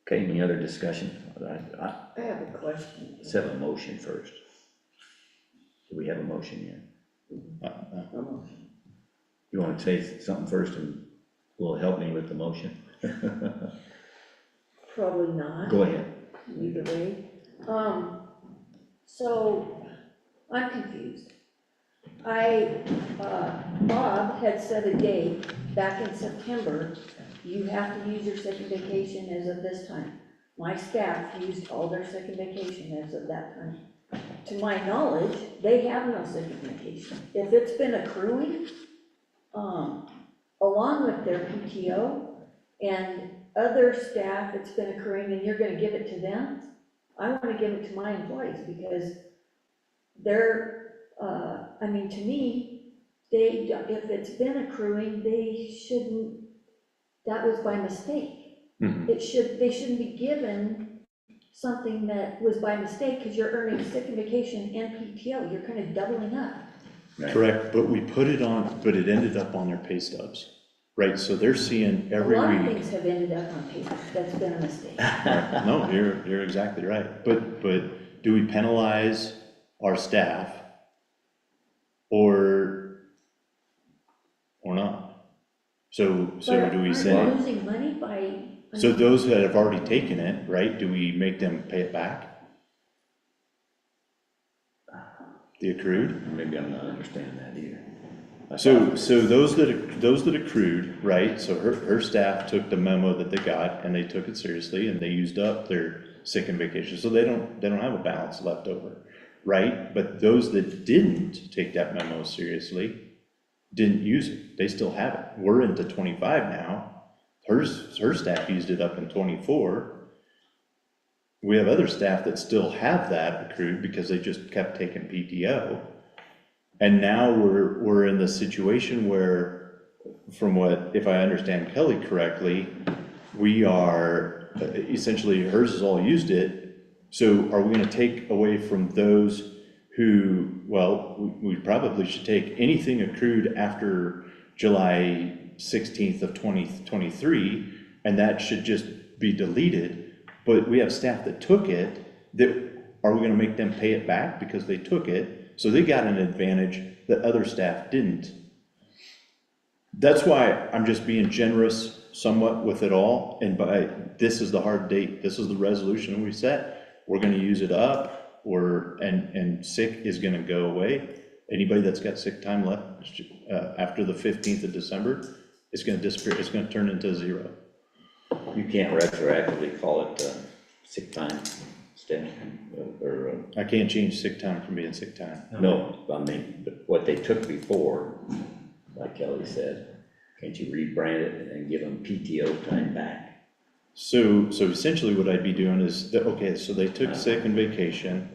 Okay, any other discussion? I have a question. Let's have a motion first. Do we have a motion yet? You want to say something first and will help me with the motion? Probably not. Go ahead. Either way. So, I'm confused. Bob had set a date back in September, you have to use your second vacation as of this time. My staff used all their second vacation as of that time. To my knowledge, they have no second vacation. If it's been accruing, along with their PTO and other staff, it's been accruing and you're gonna give it to them, I wanna give it to my employees because they're, I mean, to me, if it's been accruing, they shouldn't, that was by mistake. Mhm. They shouldn't be given something that was by mistake because you're earning second vacation and PTO, you're kind of doubling up. Correct, but we put it on, but it ended up on their pay stubs, right? So they're seeing every A lot of week. things have ended up on paper, that's been a mistake. No, you're exactly right. But do we penalize our staff or not? So But do we aren't say, you losing money by? so those that have already taken it, right, do we make them pay it back? The accrued? Maybe I'm not understanding that either. So those that accrued, right, so her staff took the memo that they got and they took it seriously and they used up their sick and vacation, so they don't have a balance left over, right? But those that didn't take that memo seriously, didn't use it, they still have it. We're into 25 now, her staff used it up in 24. We have other staff that still have that accrued because they just kept taking PTO. And now we're in the situation where, from what, if I understand Kelly correctly, we are, essentially hers has all used it. So are we gonna take away from those who, well, we probably should take anything accrued after July 16th of 2023, and that should just be deleted. But we have staff that took it, that, are we gonna make them pay it back because they took it? So they got an advantage that other staff didn't. That's why I'm just being generous somewhat with it all, and this is the hard date, this is the resolution we set, we're gonna use it up, and sick is gonna go away. Anybody that's got sick time left, after the 15th of December, it's gonna disappear, it's gonna turn into 0. You can't retroactively call it sick time, staff, or, I can't change sick time from being sick time. no, I mean, but what they took before, like Kelly said, can't you rebrand it and give them PTO time back? So essentially what I'd be doing is, okay, so they took sick and vacation,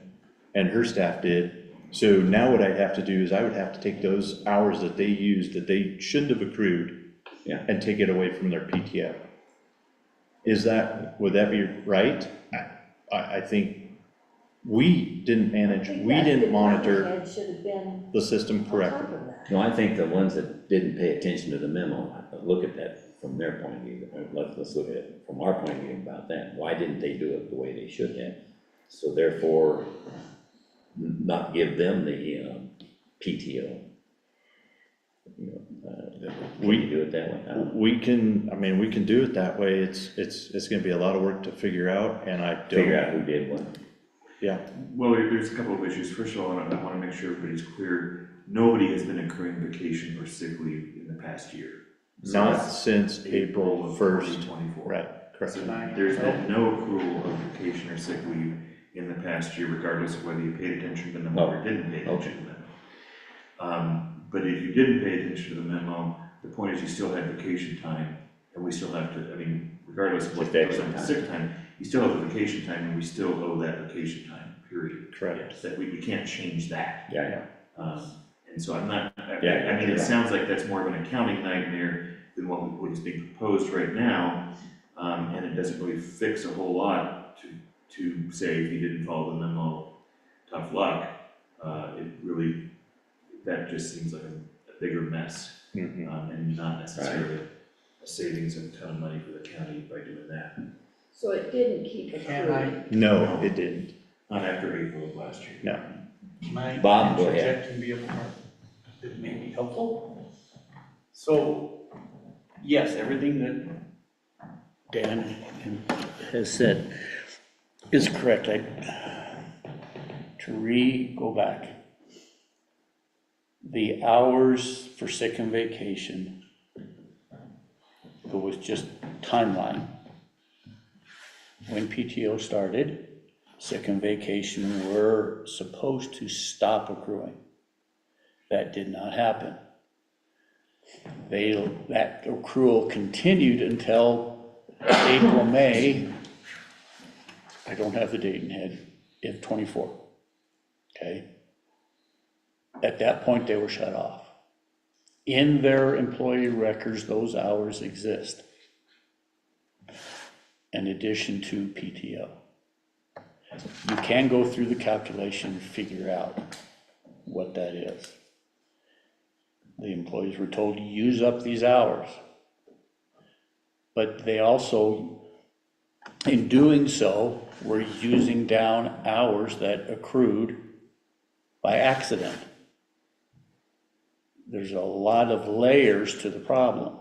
and her staff did. So now what I'd have to do is I would have to take those hours that they used that they shouldn't have accrued, Yeah. and take it away from their PTO. Would that be right? I think we didn't manage, we didn't monitor It should have been the system on top correctly. of that. No, I think the ones that didn't pay attention to the memo, look at that from their point of view. Let's look at it from our point of view about that. Why didn't they do it the way they should have? So therefore, not give them the PTO. We do it that way. I don't know. We can do it that way. It's gonna be a lot of work to figure out, and I don't. Figure out who did what. Yeah, Well, there's a couple of issues. First of all, I want to make sure everybody's clear. Nobody has been accruing vacation or sick leave in the past year. not since April of 1st. 2024. Right, correct. So there's been no accrual of vacation or sick leave in the past year, regardless of whether you paid attention to the memo or didn't pay attention to the memo. But if you didn't pay attention to the memo, the point is you still had vacation time, and we still have to, I mean, regardless of what goes on with sick time, you still have the vacation time, and we still owe that vacation time, period. Correct. That we can't change that. Yeah. And so I'm not, Yeah, I mean, it yeah. sounds like that's more of an accounting nightmare than what is being proposed right now. And it doesn't really fix a whole lot to say if you didn't follow the memo, tough luck. It really, that just seems like a bigger mess, and not necessarily a savings of a ton of money for the county by doing that. So it didn't keep accruing. No, it didn't. Not after April of last year. No. Can I Bob, go ahead. interject and be a part that may be helpful? So, yes, everything that Dan has said is correct. To go back, the hours for sick and vacation, it was just timeline. When PTO started, sick and vacation were supposed to stop accruing. That did not happen. That accrual continued until April, May. I don't have the date in head, of 24, okay? At that point, they were shut off. In their employee records, those hours exist, in addition to PTO. You can go through the calculation and figure out what that is. The employees were told to use up these hours. But they also, in doing so, were using down hours that accrued by accident. There's a lot of layers to the problem.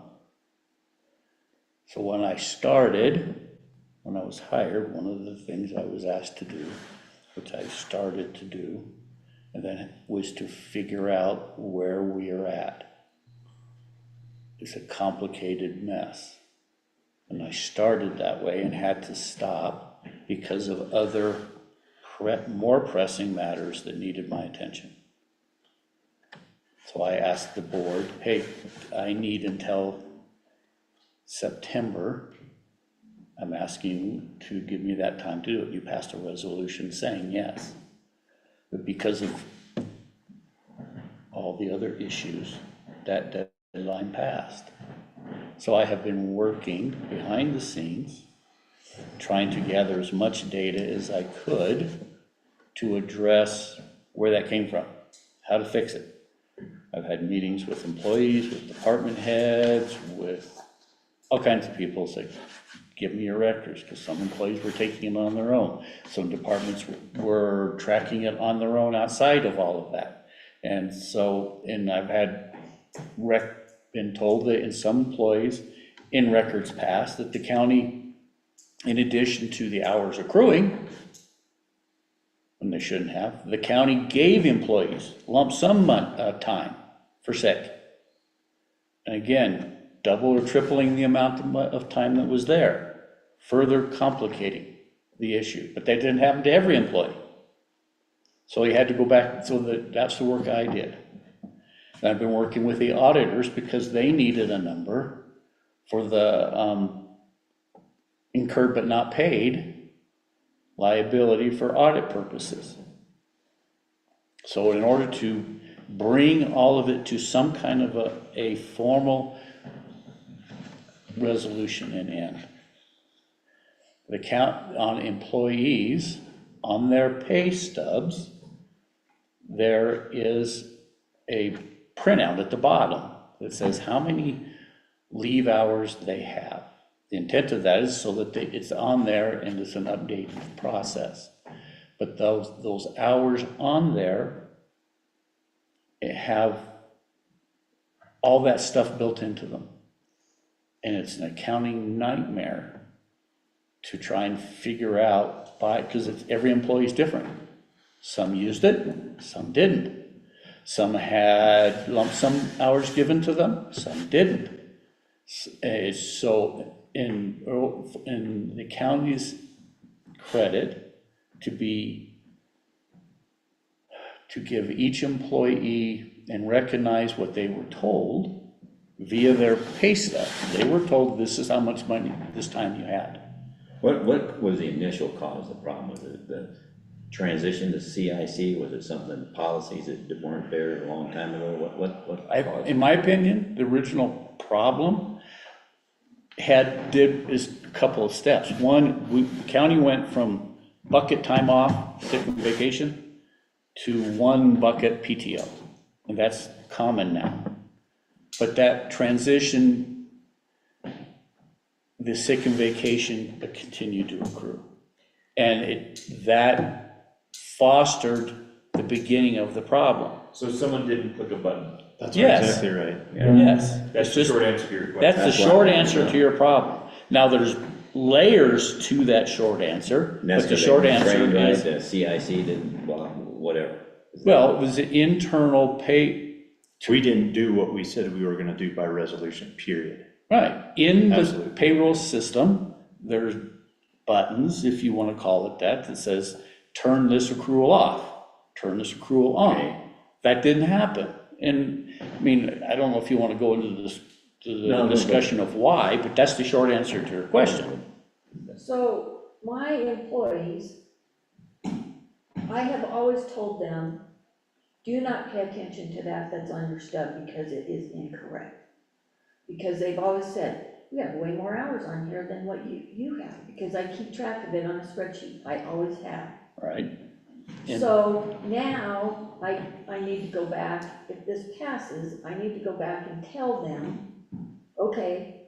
So when I was hired, one of the things I was asked to do, which I started to do, and then was to figure out where we are at. It's a complicated mess. And I started that way and had to stop because of other more pressing matters that needed my attention. So I asked the board, hey, I need until September. I'm asking you to give me that time to do it. You passed a resolution saying yes. But because of all the other issues, that deadline passed. So I have been working behind the scenes, trying to gather as much data as I could to address where that came from, how to fix it. I've had meetings with employees, with department heads, with all kinds of people say, give me your records, because some employees were taking it on their own. Some departments were tracking it on their own outside of all of that. And so, and I've had been told that in some employees in records past that the county, in addition to the hours accruing, when they shouldn't have, the county gave employees lump sum time for sick. And again, double or tripling the amount of time that was there, further complicating the issue. But that didn't happen to every employee. So he had to go back, so that's the work I did. And I've been working with the auditors because they needed a number for the incurred but not paid liability for audit purposes. So in order to bring all of it to some kind of a formal resolution and end, the count on employees, on their pay stubs, there is a printout at the bottom that says how many leave hours they have. The intent of that is so that it's on there and it's an updated process. But those hours on there have all that stuff built into them. And it's an accounting nightmare to try and figure out because every employee is different. Some used it, some didn't. Some had lump sum hours given to them, some didn't. So in the county's credit, to give each employee and recognize what they were told via their pay stub. They were told this is how much money this time you had. What was the initial cause of the problem? Was it the transition to CIC? Was it something, policies that weren't there a long time ago? What caused it? In my opinion, the original problem is a couple of steps. One, the county went from bucket time off, sick and vacation, to one bucket PTO, and that's common now. But that transition, the sick and vacation continued to accrue. And that fostered the beginning of the problem. So someone didn't click a button. That's Yes. exactly right. Yes. That's the short answer to your question. That's the short answer to your problem. Now, there's layers to that short answer, And that's but the 'cause short they answer trained right, is, the CIC didn't, well, whatever. well, it was the internal pay, We didn't do what we said we were gonna do by resolution, period. right, in the Absolutely. payroll system, there's buttons, if you want to call it that says, turn this accrual off, turn this accrual on. Okay. That didn't happen. And, I mean, I don't know if you want to go into this, No, discussion of why, but that's the short answer to your question. So my employees, I have always told them, do not pay attention to that's on your stub because it is incorrect. Because they've always said, we have way more hours on here than what you have, because I keep track of it on a spreadsheet, I always have. Right? And- So now I need to go back, if this passes, I need to go back and tell them, okay,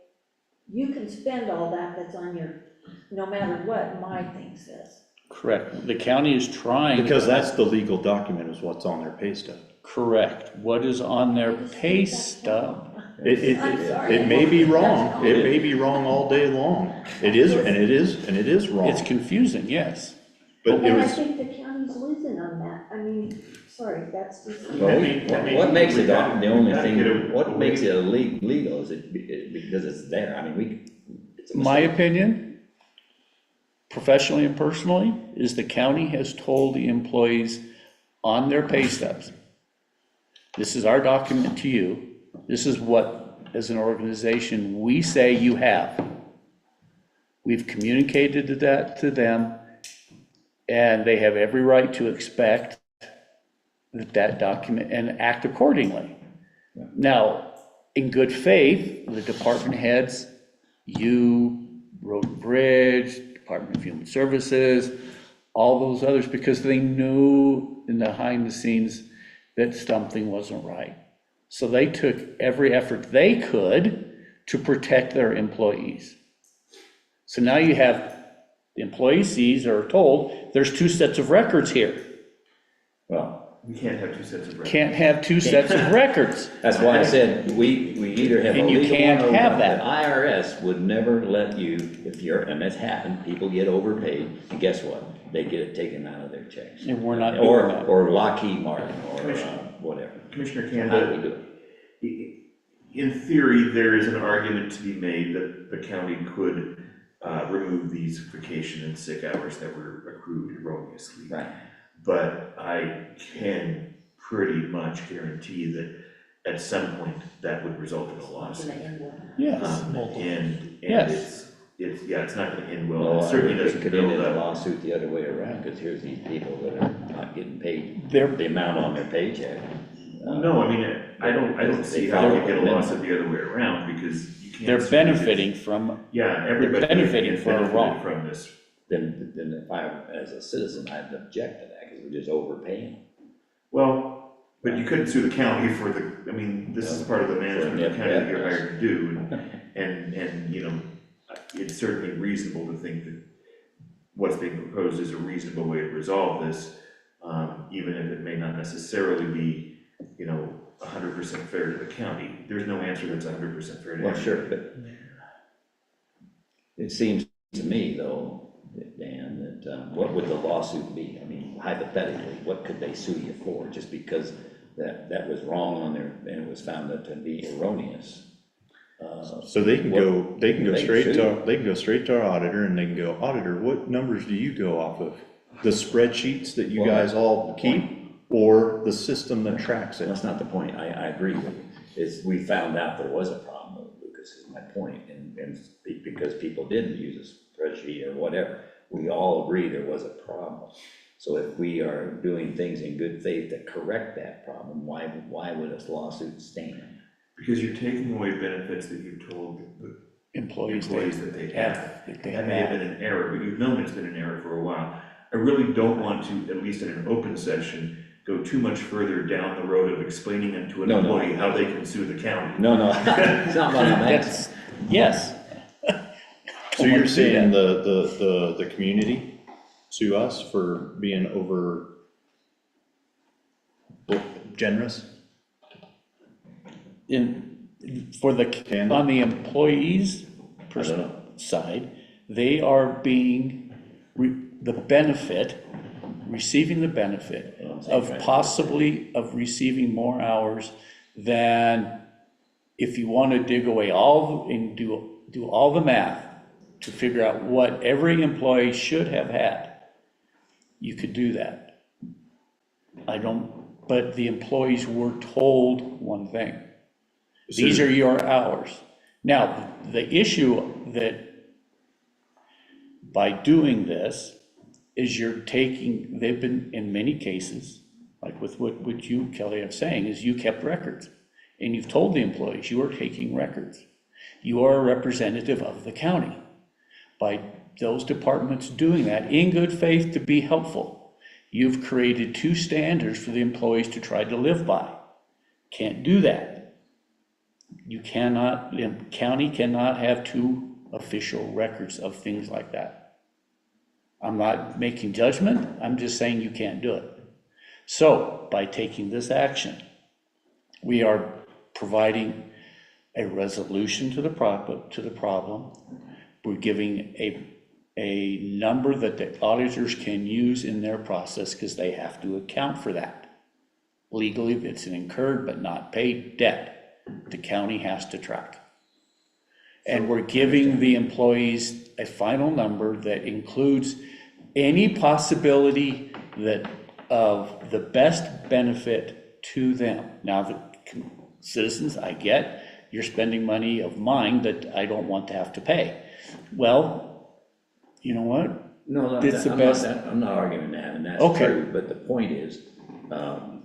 you can spend all that's on your, no matter what my thing says. Correct. The county is trying. Because that's the legal document is what's on their pay stub. Correct. What is on their pay stub? I'm sorry. It may be wrong, it may be wrong all day long. It is, and it is wrong. It's confusing, yes. But it And I was, think the county's losing on that, I mean, sorry, that's just. Well, what makes it, the only gotta thing, get a- what makes it legal is it because it's there? I mean, it's a My mistake. opinion, professionally and personally, is the county has told the employees on their pay stubs, this is our document to you, this is what, as an organization, we say you have. We've communicated that to them, and they have every right to expect that document and act accordingly. Now, in good faith, the department heads, you, Road and Bridge, Department of Human Services, all those others, because they knew behind the scenes that something wasn't right. So they took every effort they could to protect their employees. So now you have, the employees are told, there's two sets of records here. Well, We can't have two sets of records. Can't have two sets of records. that's why I said, we either have a And you legal can't one or have one. that. The IRS would never let you, if you're, and that's happened, people get overpaid, and guess what? They get it taken out of their checks. And we're not Or, doing that. or Lockheed Martin, or whatever. Commissioner How do we Canada, do it? in theory, there is an argument to be made that the county could remove these vacation and sick hours that were accrued erroneously. Right. But I can pretty much guarantee that at some point that would result in a lawsuit. Yes. And Yes. it's not gonna end well. Well, It certainly it doesn't could end in build a up. lawsuit the other way around, because here's these people that are not getting paid They're, the amount on their paycheck. No, I mean, I don't see how you get a lawsuit the other way around, because you can't. they're benefiting from, Yeah, everybody. benefiting from a wrong. From this. Then if I, as a citizen, I'd object to that, because we're just overpaying. Well, but you couldn't sue the county for the, I mean, this is part of the management of the county that you're hired to do, and, you know, it's certainly reasonable to think that what's being proposed is a reasonable way to resolve this, even if it may not necessarily be, you know, 100% fair to the county. There's no answer that's 100% fair to Well, everybody. sure, but it seems to me, though, Dan, that what would the lawsuit be? I mean, hypothetically, what could they sue you for, just because that was wrong on their, and it was found to be erroneous? So they can go They can straight to our auditor, and they can go, auditor, what numbers do you go off of? The spreadsheets that you Well, guys all keep, or the system that tracks it? That's not the point, I agree with you, is we found out there was a problem with Lucas, is my point, and because people didn't use a spreadsheet or whatever, we all agree there was a problem. So if we are doing things in good faith to correct that problem, why would a lawsuit stand? Because you're taking away benefits that you've told the employees that they have. that they That may have have. been an error, but you've known it's been an error for a while. I really don't want to, at least in an open session, go too much further down the road of explaining it to an No, no. employee how they can sue the county. No, it's not what I'm asking. That's, yes. So you're saying the community sue us for being over generous? For the, Can they? on the employees' I don't know. side, they are being, receiving the benefit of possibly of receiving more hours than if you want to dig away and do all the math to figure out what every employee should have had, you could do that. But the employees were told one thing. These are your hours. Now, the issue that by doing this is they've been, in many cases, like with what you, Kelly, are saying, is you kept records. And you've told the employees you are taking records. You are a representative of the county. By those departments doing that in good faith to be helpful, you've created two standards for the employees to try to live by. Can't do that. You cannot, the county cannot have two official records of things like that. I'm not making judgment, I'm just saying you can't do it. So, by taking this action, we are providing a resolution to the problem. We're giving a number that the auditors can use in their process, because they have to account for that. Legally, it's an incurred but not paid debt the county has to track. And we're giving the employees a final number that includes any possibility of the best benefit to them. Now, the citizens, I get, you're spending money of mine that I don't want to have to pay. Well, you know what? No, It's the best. I'm not arguing that, and that's Okay. true, but the point is,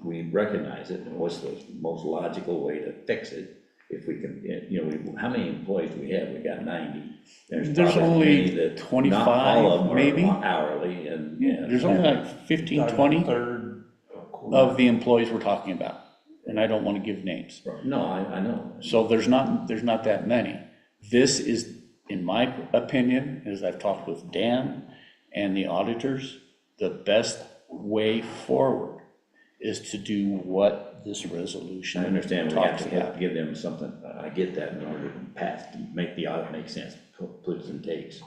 we recognize it, and what's the most logical way to fix it? If we can, how many employees do we have? We got 90. There's There's probably only many that 25, not all of them are maybe? hourly, and. There's only like 15, 20 of the employees we're talking about. and I don't want to give names. No, I know. So there's not that many. This is, in my opinion, as I've talked with Dan and the auditors, the best way forward is to do what this resolution I understand we talks have to about. give them something, I get that, in order to pass, to make the audit make sense, puts and takes.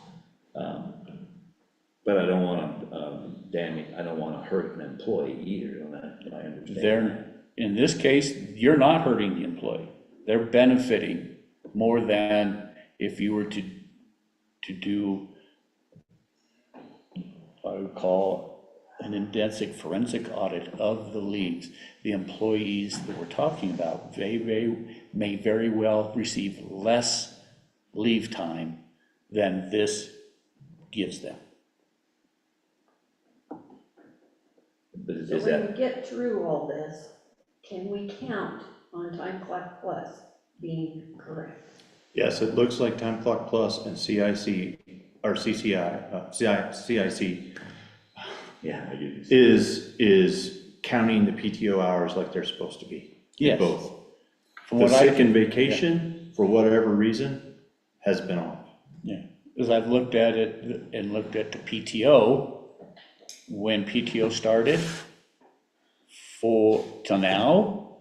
But I don't wanna, damage, I don't wanna hurt an employee either, and I understand. In this case, you're not hurting the employee. They're benefiting more than if you were to do, I would call an intensive forensic audit of the leaves. The employees that we're talking about, may very well receive less leave time than this gives them. But So is when that, we get through all this, can we count on Time Clock Plus being correct? Yes, it looks like Time Clock Plus and CIC, or CCI, CIC yeah, I do. is counting the PTO hours like they're supposed to be. Yes. Both. From The what I sick and vacation, for whatever reason, has been off. Yeah, as I've looked at it and looked at the PTO, when PTO started, to now,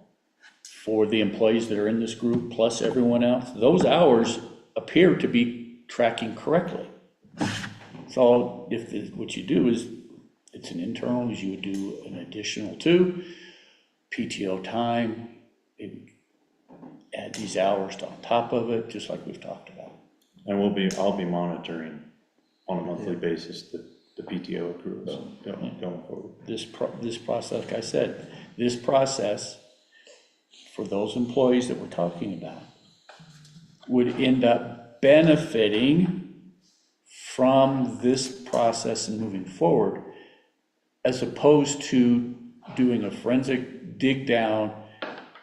for the employees that are in this group, plus everyone else, those hours appear to be tracking correctly. So what you do is, it's an internal, is you would do an additional 2, PTO time, maybe add these hours on top of it, just like we've talked about. And I'll be monitoring on a monthly basis the PTO accruals going forward. This process, like I said, this process for those employees that we're talking about would end up benefiting from this process and moving forward, as opposed to doing a forensic dig down.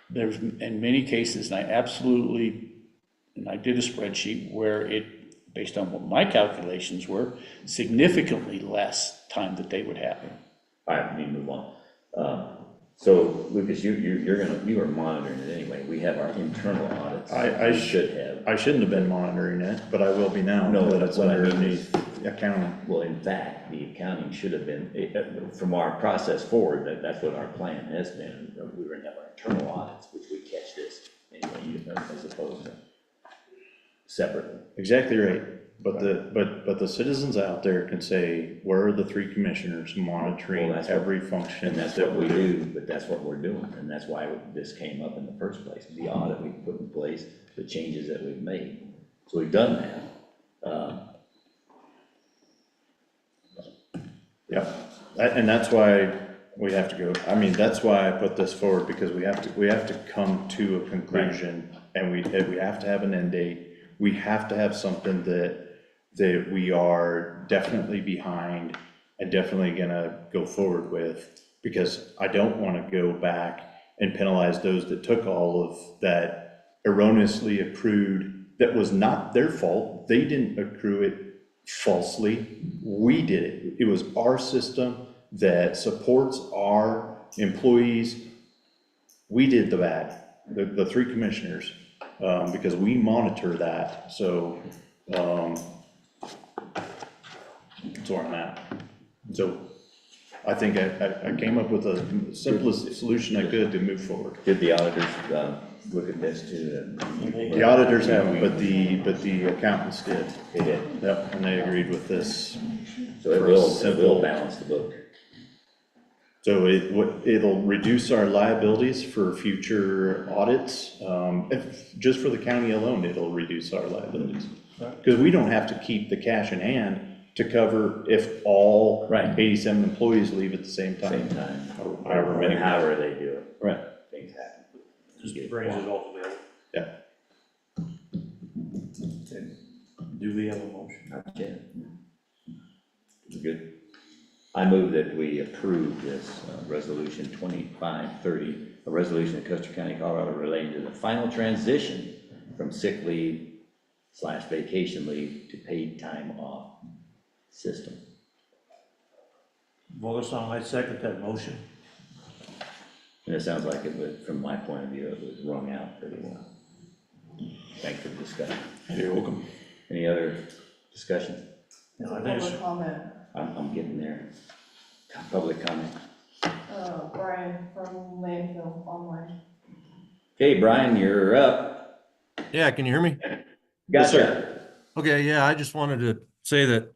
There's, in many cases, and I did a spreadsheet where it, based on what my calculations were, significantly less time that they would have. All right, we need to move on. So, Lucas, you are monitoring it anyway. We have our internal audits. I should have. I shouldn't have been monitoring it, but I will be now. No, that that's it's what I mean underneath accounting. Well, in fact, the accounting should have been, from our process forward, that's what our plan has been. We were gonna have our internal audits, which would catch this anyway, as opposed to separately. Exactly right. But the citizens out there can say, where are the 3 commissioners monitoring Well, that's every function? And that's what we do, but that's what we're doing, and that's why this came up in the first place. The audit we put in place, the changes that we've made. So we've done that. Yeah, and that's why we have to go, I mean, that's why I put this forward, because we have to come to a conclusion, and we have to have an end date. We have to have something that we are definitely behind and definitely gonna go forward with, because I don't wanna go back and penalize those that took all of that erroneously accrued, that was not their fault. They didn't accrue it falsely. We did it. It was our system that supports our employees. We did the bad, the 3 commissioners, because we monitor that. So, that's where I'm at. So I think I came up with the simplest solution I could to move forward. Did the auditors look at this too? The auditors haven't, but the accountants did. They did. Yep, and they agreed with this. So it will balance the book. So it'll reduce our liabilities for future audits. Just for the county alone, it'll reduce our liabilities. Because we don't have to keep the cash in hand to cover if all 87 employees leave at the same time. Or however many. However they do it. Right. Things happen. Just brings it all together. Yeah. Do we have a motion? Not yet. Good. I move that we approve this resolution 2530, a resolution of Custer County, Colorado relating to the final transition from sick leave / vacation leave to paid time off system. Well, I second that motion. And it sounds like it was, from my point of view, it was wrung out pretty well. Thanks for the discussion. You're welcome. Any other discussion? No, I think it's- Public comment, I'm getting there. Public comment. Brian from landfill online. Okay, Brian, you're up. Yeah, can you hear me? Yes, Gotcha. Okay, yeah, I just wanted to say that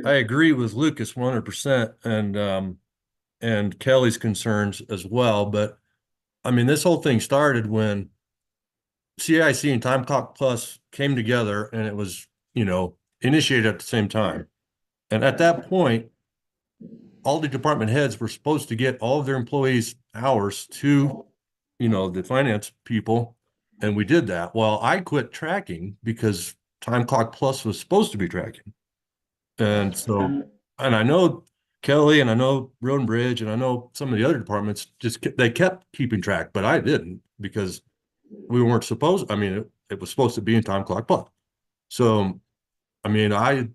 I agree with Lucas 100% and Kelly's concerns as well. But I mean, this whole thing started when CIC and Time Clock Plus came together and it was, initiated at the same time. And at that point, all the department heads were supposed to get all of their employees' hours to, the finance people. And we did that. Well, I quit tracking because Time Clock Plus was supposed to be tracking. And so, and I know Kelly and I know Road and Bridge and I know some of the other departments they kept keeping track, but I didn't because we weren't supposed, I mean, it was supposed to be in Time Clock Plus. So, I mean, I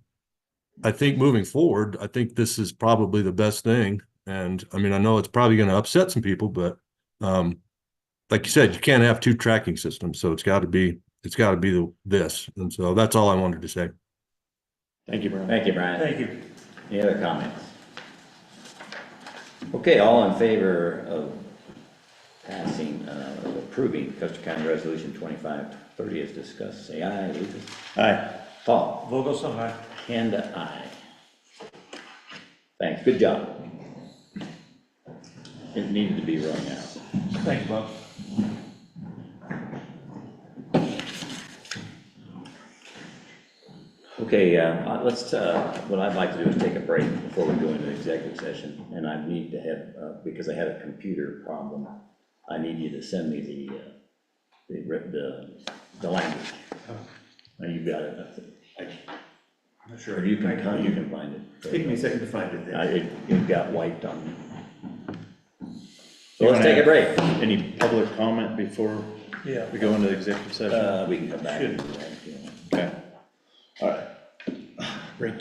think moving forward, I think this is probably the best thing. And I mean, I know it's probably going to upset some people, but like you said, you can't have two tracking systems. So it's got to be this. And so that's all I wanted to say. Thank you, Brian. Thank you, Brian. Thank you. Any other comments? Okay, all in favor of passing, of approving Custer County Resolution 2530 as discussed, say aye. Lucas? Aye. Paul? Vogelson, aye. And aye. Thanks, good job. It needed to be run out. Thank you, Bob. Okay, what I'd like to do is take a break before we go into executive session, and I need to have, because I had a computer problem, I need you to send me the language. Now you've got it, I'm not sure. or you can find it. Take me a second to find it then. It got wiped on me. So let's take a break. Any public comment before Yeah. we go into the executive session? We can come back and do that if you want. Okay. All right. Break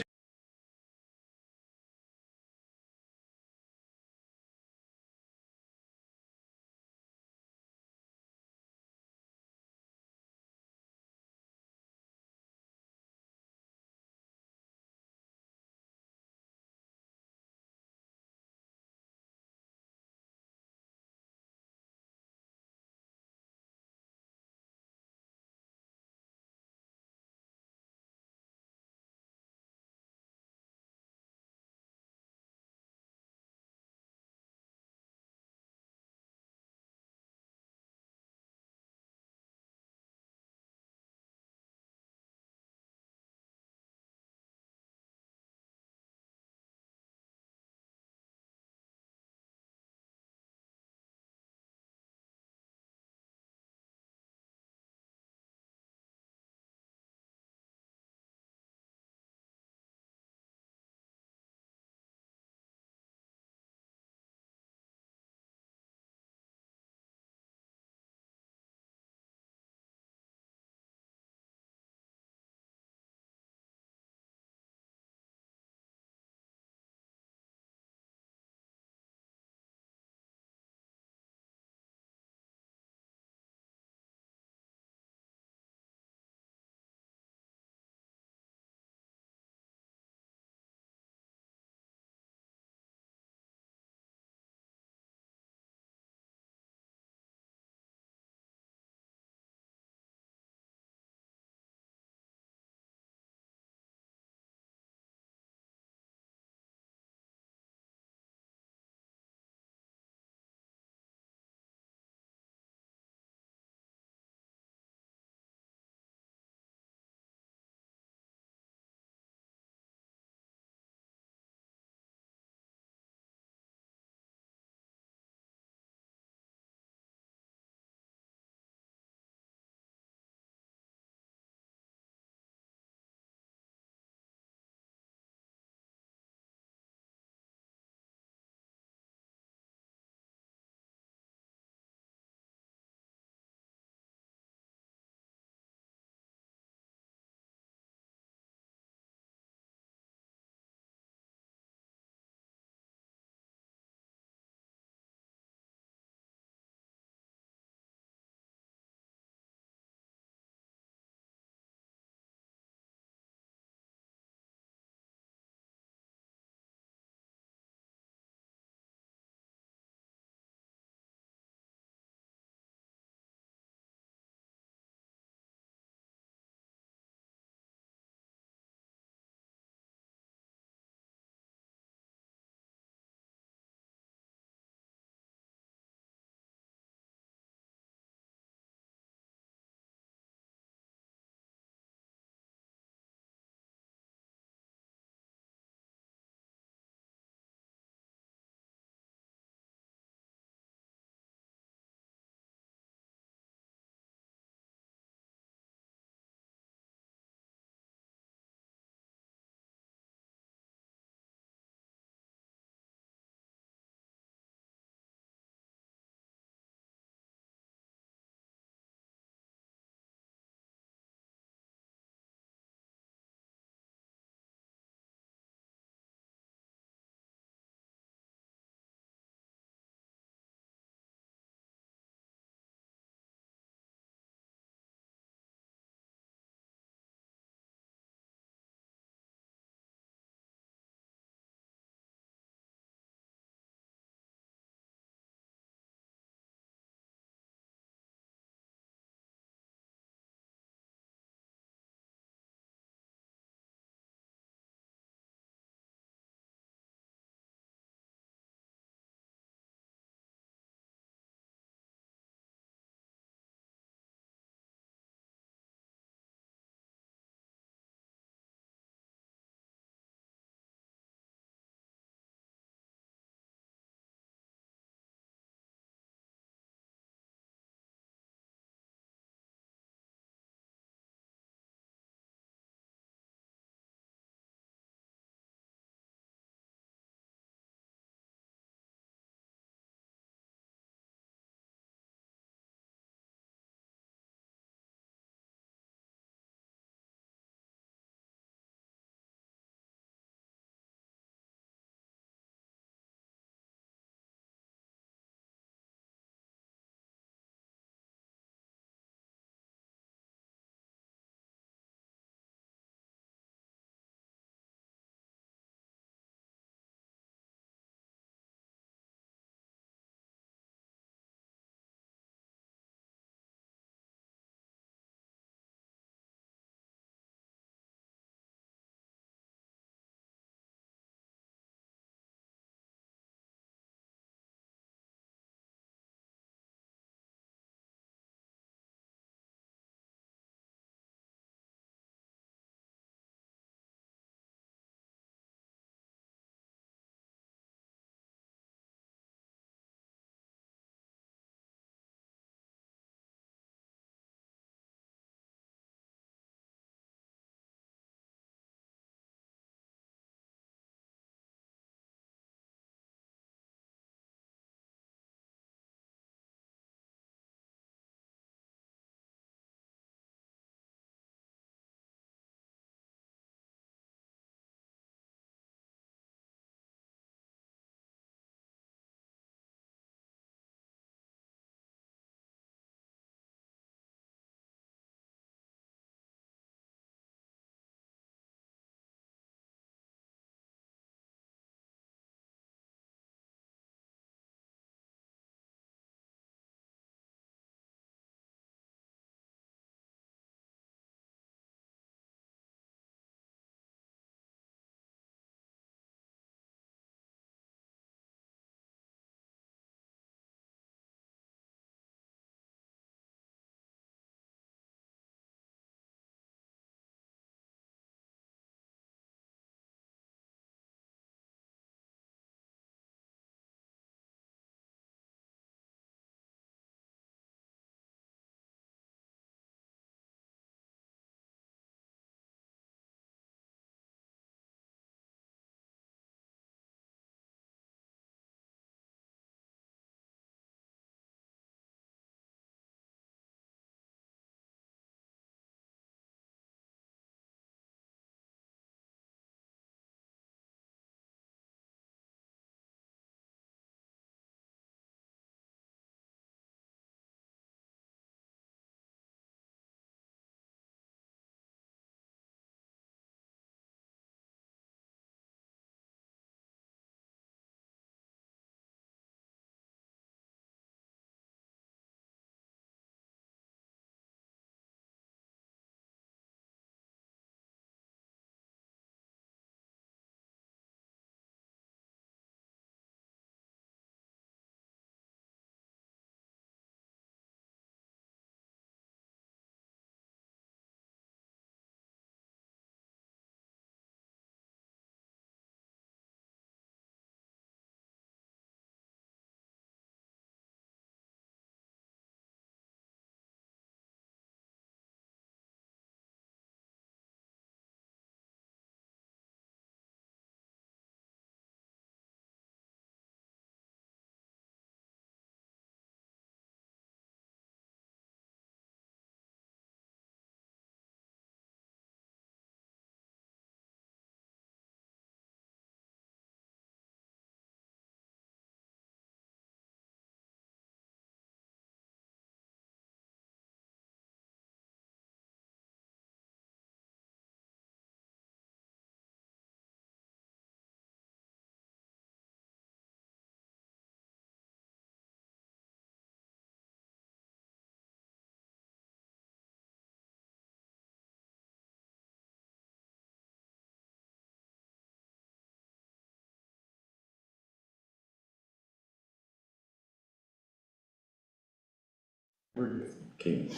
We're good. Okay.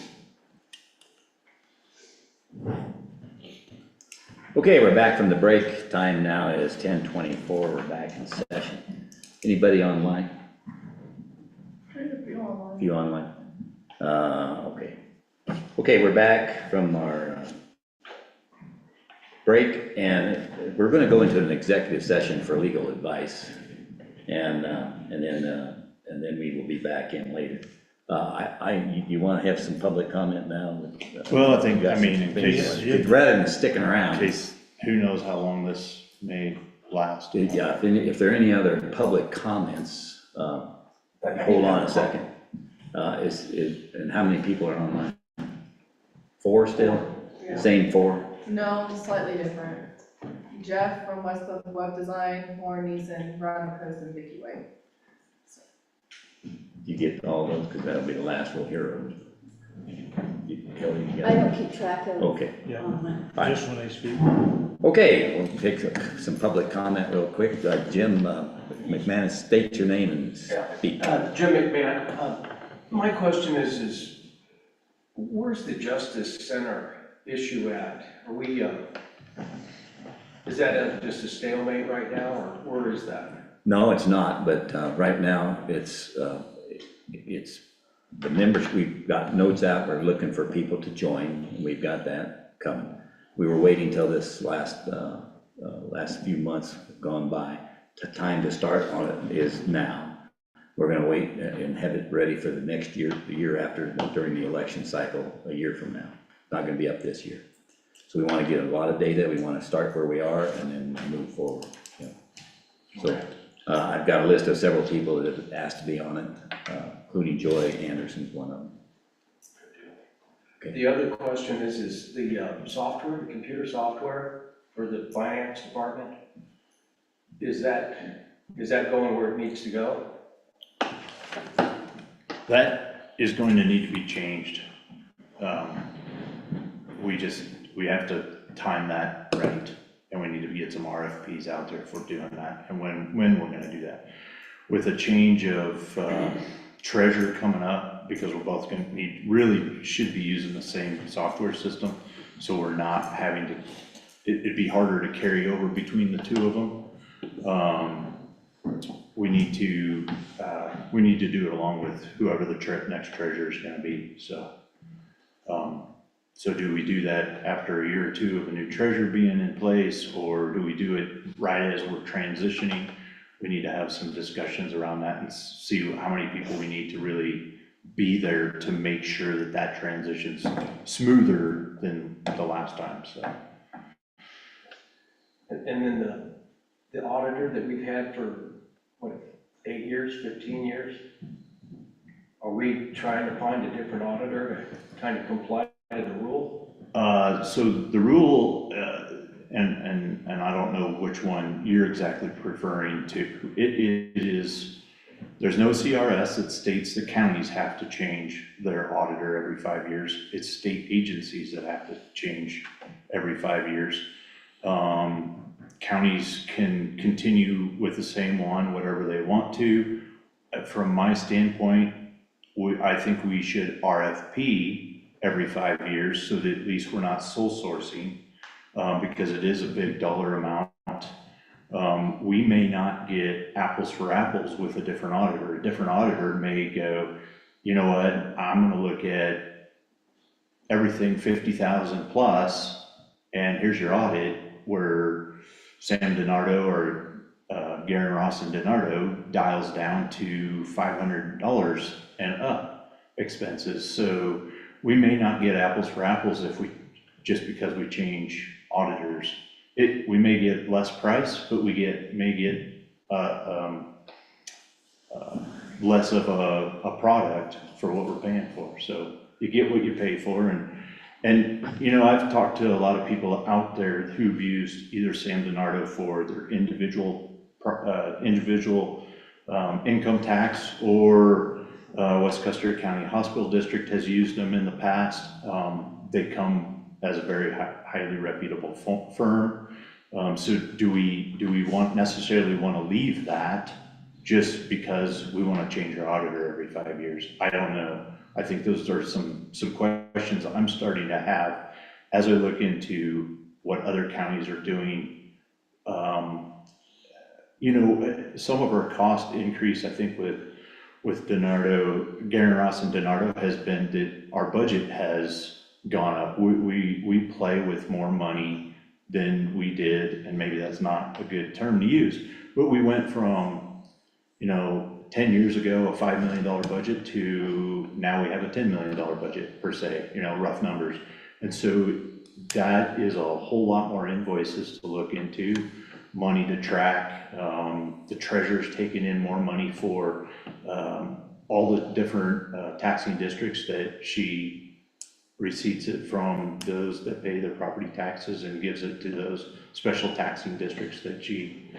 Okay, we're back from the break. Time now is 10:24. We're back in session. Anybody online? You online? Okay. Okay, we're back from our break, and we're gonna go into an executive session for legal advice. And then we will be back in later. You wanna have some public comment now? Well, I think, I mean, in case, Rather than sticking around. in case, who knows how long this may last. Yeah, if there are any other public comments, hold on a second. And how many people are online? 4 still? Yeah. Same 4? No, slightly different. Jeff from West Coast Web Design, Lauren Neeson, Ron Coast, and Vicky White. You get all those, because that'll be the last we'll hear of. Kelly, you got I it? don't keep track of. Okay. Yeah, Fine. just when they speak. Okay, we'll take some public comment real quick. Jim McManus, state your name and speak. Jim McMahon, my question is where's the Justice Center issue at? Are we, is that just a stalemate right now, or where is that? No, it's not, but right now, it's the members, we've got notes out, we're looking for people to join, and we've got that coming. We were waiting till this last few months have gone by. The time to start on it is now. We're gonna wait and have it ready for the next year, the year after, during the election cycle, a year from now. Not gonna be up this year. So we wanna get a lot of data, we wanna start where we are and then move forward. Yeah. So I've got a list of several people that have asked to be on it, including Joy Anderson's one of them. Okay. The other question is the software, the computer software for the finance department, is that going where it needs to go? That is going to need to be changed. We have to time that right, and we need to get some RFPs out there for doing that, and when we're gonna do that. With a change of treasurer coming up, because we're both gonna really should be using the same software system, so we're not having to, it'd be harder to carry over between the two of them. We need to do it along with whoever the next treasurer is gonna be, so. So do we do that after a year or two of a new treasurer being in place, or do we do it right as we're transitioning? We need to have some discussions around that and see how many people we need to really be there to make sure that that transition's smoother than the last time, so. And then the auditor that we've had for, 8 years, 15 years? Are we trying to find a different auditor to kind of comply to the rule? So the rule, and I don't know which one you're exactly preferring to, it is, there's no CRS that states the counties have to change their auditor every 5 years. It's state agencies that have to change every 5 years. Counties can continue with the same one, whatever they want to. From my standpoint, I think we should RFP every 5 years so that at least we're not sole sourcing, because it is a big dollar amount. We may not get apples for apples with a different auditor. A different auditor may go, you know what, I'm gonna look at everything 50,000 plus, and here's your audit, where Sam DiNardo or Garen Ross and DiNardo dials down to $500 and up expenses. So we may not get apples for apples just because we change auditors. We may get less price, but we may get less of a product for what we're paying for. So you get what you pay for, and you know, I've talked to a lot of people out there who've used either Sam DiNardo for their individual income tax, or West Custer County Hospital District has used them in the past. They come as a very highly reputable firm. So do we necessarily want to leave that just because we want to change our auditor every 5 years? I don't know. I think those are some questions I'm starting to have as I look into what other counties are doing. You know, some of our cost increase, I think with Donardo, Garen Ross and Donardo has been that our budget has gone up. We play with more money than we did, and maybe that's not a good term to use, but we went from, you know, 10 years ago, a $5 million budget to now we have a $10 million budget per se, you know, rough numbers. And so that is a whole lot more invoices to look into, money to track. The treasurer's taking in more money for all the different taxing districts that she receipts it from those that pay their property taxes and gives it to those special taxing districts that she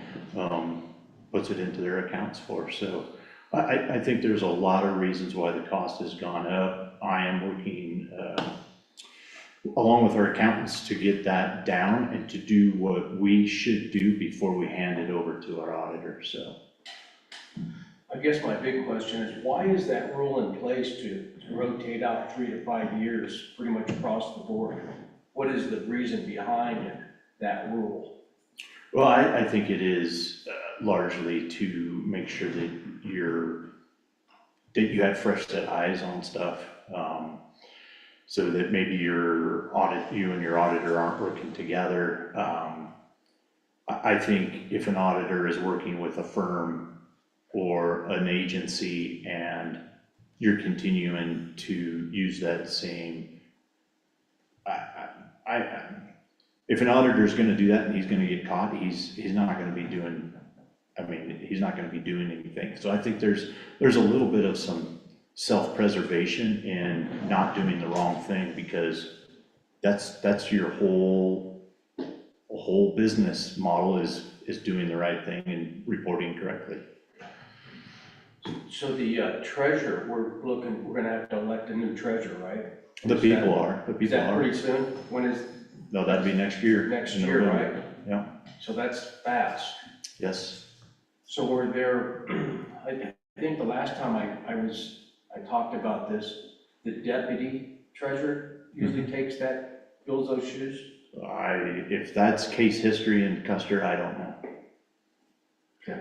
puts it into their accounts for. So I think there's a lot of reasons why the cost has gone up. I am working along with our accountants to get that down and to do what we should do before we hand it over to our auditor, so. I guess my big question is, why is that rule in place to rotate out 3 to 5 years pretty much across the board? What is the reason behind that rule? Well, I think it is largely to make sure that you have fresh set eyes on stuff. So that maybe you and your auditor aren't working together. I think if an auditor is working with a firm or an agency and you're continuing to use that same, if an auditor is going to do that and he's going to get caught, he's not going to be doing, he's not going to be doing anything. So I think there's a little bit of some self-preservation in not doing the wrong thing, because that's your whole business model is doing the right thing and reporting correctly. So the treasurer, we're gonna have to elect a new treasurer, right? The people are. Is that pretty soon? When is? No, that'd be next year. Next year, right? Yeah. So that's fast. Yes. So we're there, I think the last time I talked about this, the deputy treasurer usually takes that, fills those shoes? If that's case history in Custer, I don't know. Okay.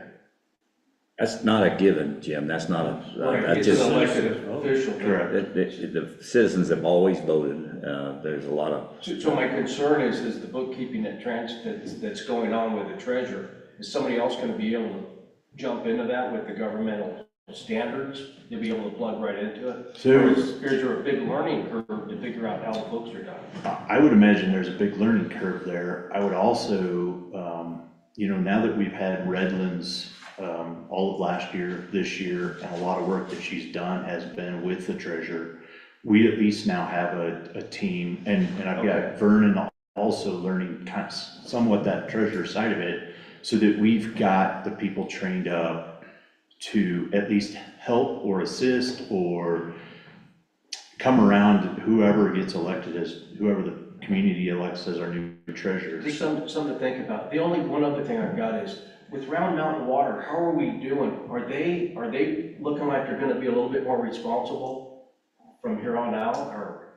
That's not a given, Jim, that's not a, Right, that's it's just. an elected official. Correct. The citizens have always voted, there's a lot of. So my concern is the bookkeeping that's going on with the treasurer. Is somebody else gonna be able to jump into that with the governmental standards? You'll be able to plug right into it? So- Or is there a big learning curve to figure out how the books are done? I would imagine there's a big learning curve there. I would also, now that we've had Redlands all of last year, this year, and a lot of work that she's done has been with the treasurer, we at least now have a team, and I've got Vernon also learning kind of somewhat that treasurer side of it, so that we've got the people trained up to at least help or assist or come around whoever gets elected whoever the community elects as our new treasurer. Just something to think about. The only one other thing I've got is, with Round Mountain Water, how are we doing? Are they looking like they're gonna be a little bit more responsible from here on out? Or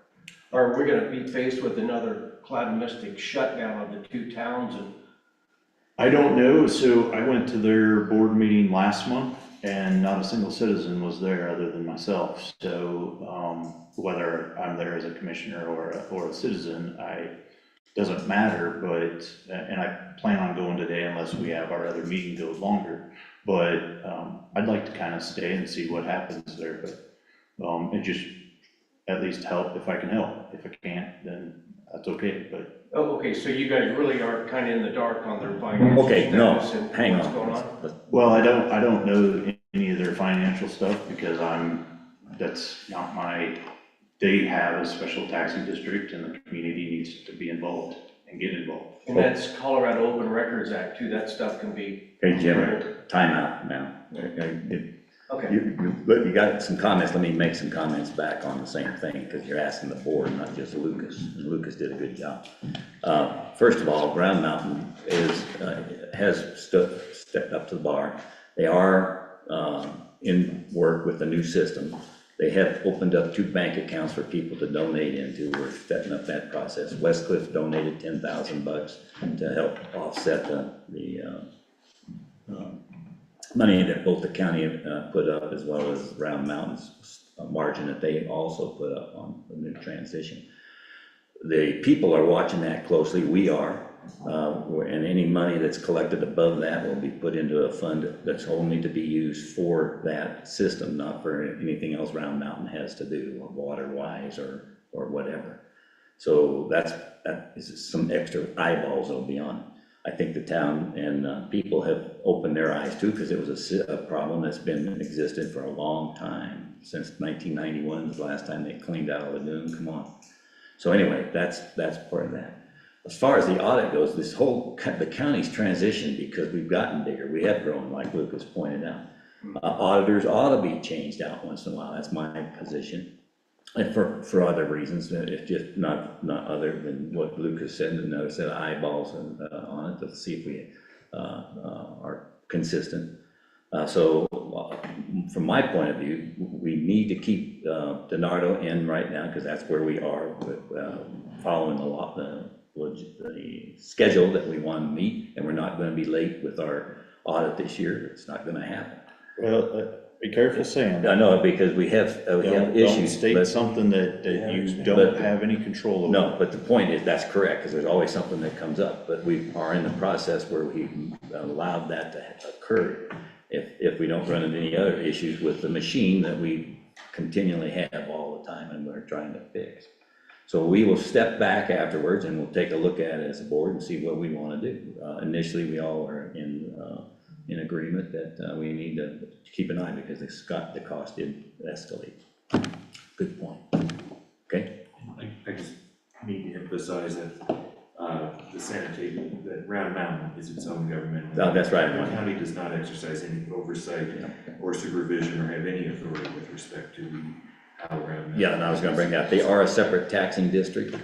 are we gonna be faced with another cloud and mystic shutdown of the two towns? And I don't know. So I went to their board meeting last month and not a single citizen was there other than myself. So whether I'm there as a commissioner or a citizen, doesn't matter, but, and I plan on going today unless we have our other meeting go longer, but I'd like to kind of stay and see what happens there, but and just at least help if I can help. If I can't, then that's okay, but. oh, okay, so you guys really are kind of in the dark on their financial Okay, no, status and hang what's going on? on. Well, I don't know any of their financial stuff because that's not they have a special taxing district and the community needs to be involved and get involved. And that's Colorado Open Records Act too, that stuff can be. Hey, Jim, time out now. Okay. You got some comments, let me make some comments back on the same thing, because you're asking the board, not just Lucas. Lucas did a good job. First of all, Ground Mountain has stepped up to the bar. They are in work with the new system, They have opened up 2 bank accounts for people to donate into. We're setting up that process. Westcliff donated $10,000 to help offset the money that both the county put up, as well as Round Mountain's margin that they also put up on the new transition. The people are watching that closely. We are. And any money that's collected above that will be put into a fund that's only to be used for that system, not for anything else Round Mountain has to do, water-wise or whatever. So that is some extra eyeballs that'll be on it. I think the town and people have opened their eyes too, because it was a problem that's been existed for a long time. Since 1991 was the last time they cleaned out a lagoon. Come on. So anyway, that's part of that. As far as the audit goes, the county's transition, because we've gotten bigger, we have grown, like Lucas pointed out. Auditors ought to be changed out once in a while. That's my position. And for other reasons, it's just not other than what Lucas said, another set of eyeballs on it to see if we are consistent. So from my point of view, we need to keep DiNardo in right now, because that's where we are with, following the schedule that we want to meet, and we're not going to be late with our audit this year. It's not going to happen. Well, be careful saying I that. know, because we have Don't issues. state but- something that you don't have any control over. No, but the point is, that's correct, because there's always something that comes up, but we are in the process where we allowed that to occur. If we don't run into any other issues with the machine that we continually have all the time and we're trying to fix. So we will step back afterwards and we'll take a look at it as a board and see what we want to do. Initially, we all are in agreement that we need to keep an eye, because the cost did escalate. Good point. Okay? I just need to emphasize that the sanitation, that Round Mountain is its own government. Oh, that's right. The county does not exercise any oversight or supervision or have any authority with respect to how Round Mountain. Yeah, and I was gonna bring that, they are a separate taxing district,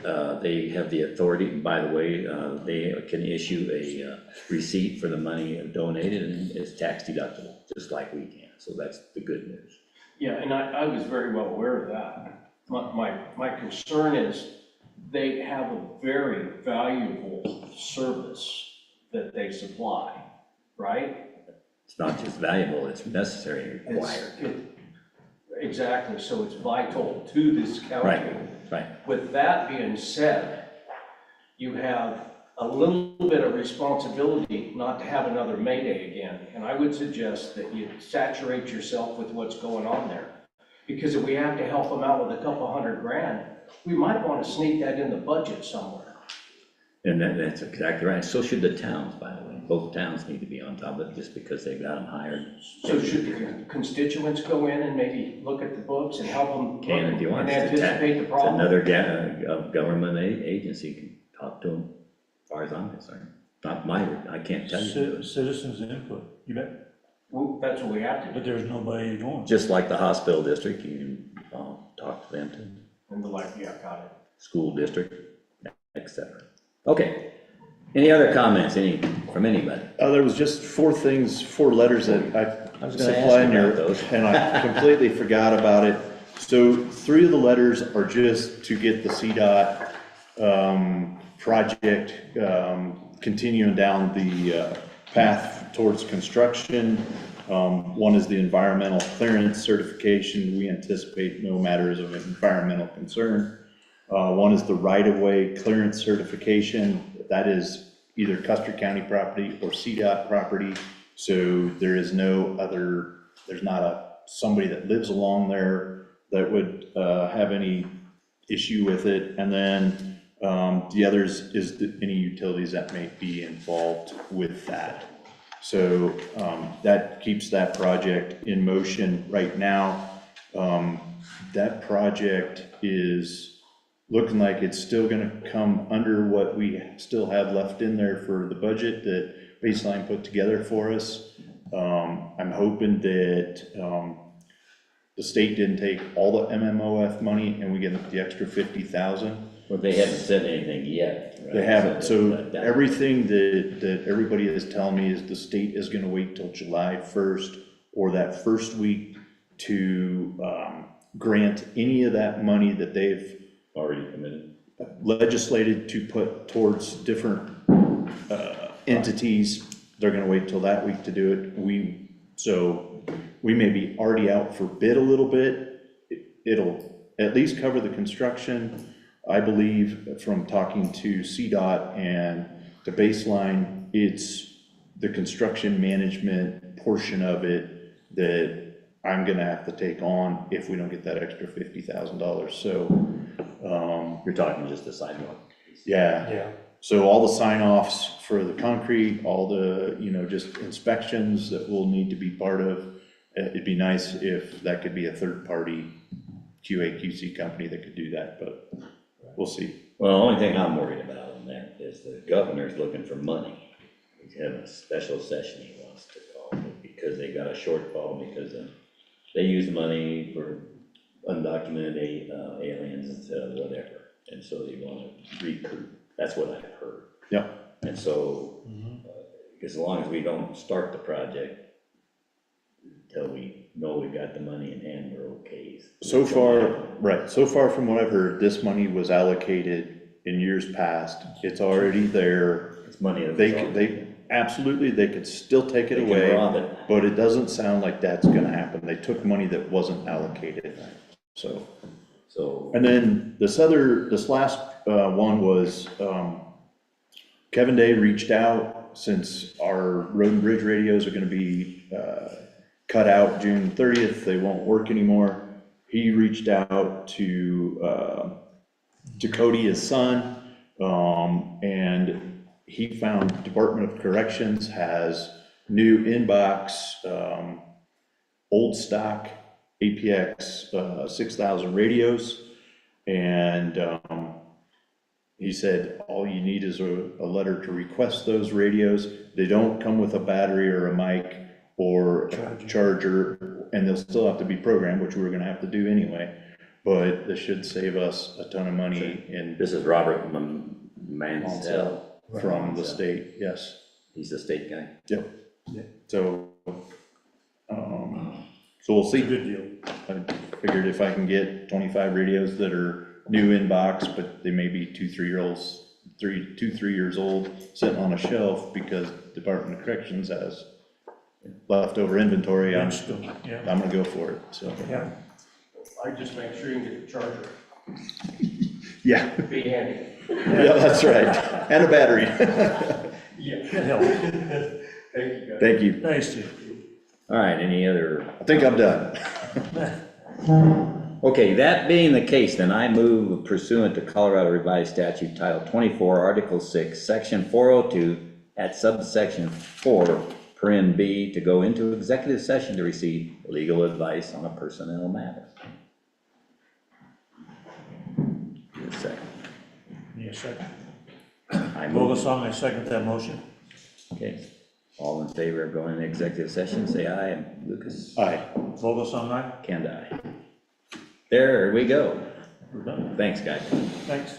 they have the authority, by the way, they can issue a receipt for the money donated, and it's tax deductible, just like we can, so that's the good news. Yeah, and I was very well aware of that. My concern is they have a very valuable service that they supply, right? It's not just valuable, it's necessary and It's- required. Exactly, so it's vital to this county. Right. With that being said, you have a little bit of responsibility not to have another Mayday again. And I would suggest that you saturate yourself with what's going on there. Because if we have to help them out with a couple $100,000, we might want to sneak that in the budget somewhere. And that's exactly right, so should the towns, by the way, both towns need to be on top of it, just because they've got them hired. So should the constituents go in and maybe look at the books and help them Can if you want. and anticipate the It's problem? another government agency, can talk to them, as far as I'm concerned. Not I can't tell you. Citizens input, you bet, Well, that's what we have to do. but there's nobody going. Just like the hospital district, you can talk to them, to And the like, yeah, got it. school district, etc. Okay, any other comments, from anybody? There was just 4 letters that I I was gonna ask supplied you here, about those. and I completely forgot about it. So 3 of the letters are just to get the CDOT project continuing down the path towards construction. One is the environmental clearance certification. We anticipate no matters of environmental concern. One is the right-of-way clearance certification. That is either Custer County property or CDOT property. So there is no other, there's not somebody that lives along there that would have any issue with it. And then the others is any utilities that may be involved with that. So that keeps that project in motion right now. That project is looking like it's still gonna come under what we still have left in there for the budget that Baseline put together for us. I'm hoping that the state didn't take all the MMOF money and we get the extra 50,000. Well, they haven't said anything yet. Right? They haven't, so that- everything that everybody is telling me is the state is gonna wait till July 1st or that first week to grant any of that money that they've Already committed. legislated to put towards different entities. They're gonna wait till that week to do it. So we may be already out for bid a little bit. It'll at least cover the construction. I believe from talking to CDOT and the baseline, it's the construction management portion of it that I'm gonna have to take on if we don't get that extra $50,000. So, You're talking just the sidewalk. yeah. Yeah. So all the sign-offs for the concrete, all the, just inspections that will need to be part of, it'd be nice if that could be a third-party QA, QC company that could do that, but we'll see. Well, the only thing I'm worried about on that is the governor's looking for money. He's having a special session he wants to call because they got a shortfall because they use money for undocumented aliens, whatever. And so they want to recoup. That's what I've heard. Yeah. And so, as long as we don't start the project until we know we got the money in hand, we're okay. So far from what I've heard, this money was allocated in years past. It's already there. It's money that They absolutely, they could still take it they can away, rob it. but it doesn't sound like that's gonna happen. They took money that wasn't allocated, so. So, And then this last one was, Kevin Day reached out, since our road and bridge radios are gonna be, cut out June 30th, they won't work anymore. He reached out to Cody, his son, and he found Department of Corrections has new inbox, old stock APX 6000 radios, and he said all you need is a letter to request those radios. They don't come with a battery or a mic or a charger, and they'll still have to be programmed, which we're gonna have to do anyway, but this should save us a ton of money in this is Robert Mansell. from the state, yes. He's the state guy. Yep. So, so we'll see. Good deal. I figured if I can get 25 radios that are new in box, but they may be 2-3 years old, sitting on a shelf because Department of Corrections has leftover inventory, I'm Yeah. gonna go for it, so. Yeah. I just make sure you can get the charger, Yeah, be handy. yeah, that's right, and a battery. Yeah. Good help. Thank you, guys. Thank you, Nice to. All right, any other? I think I'm done. Okay, that being the case, then I move pursuant to Colorado Revised Statute Title 24, Article 6, Section 402, at subsection 4, paren B, to go into executive session to receive legal advice on a personnel matter. Give it a second. Need a second? I move. Vogelsong, I second that motion. Okay, all in favor of going into executive session, say aye, and Lucas? Aye. Vogelsong, aye? Can I? There we go. We're done. Thanks, guys. Thanks.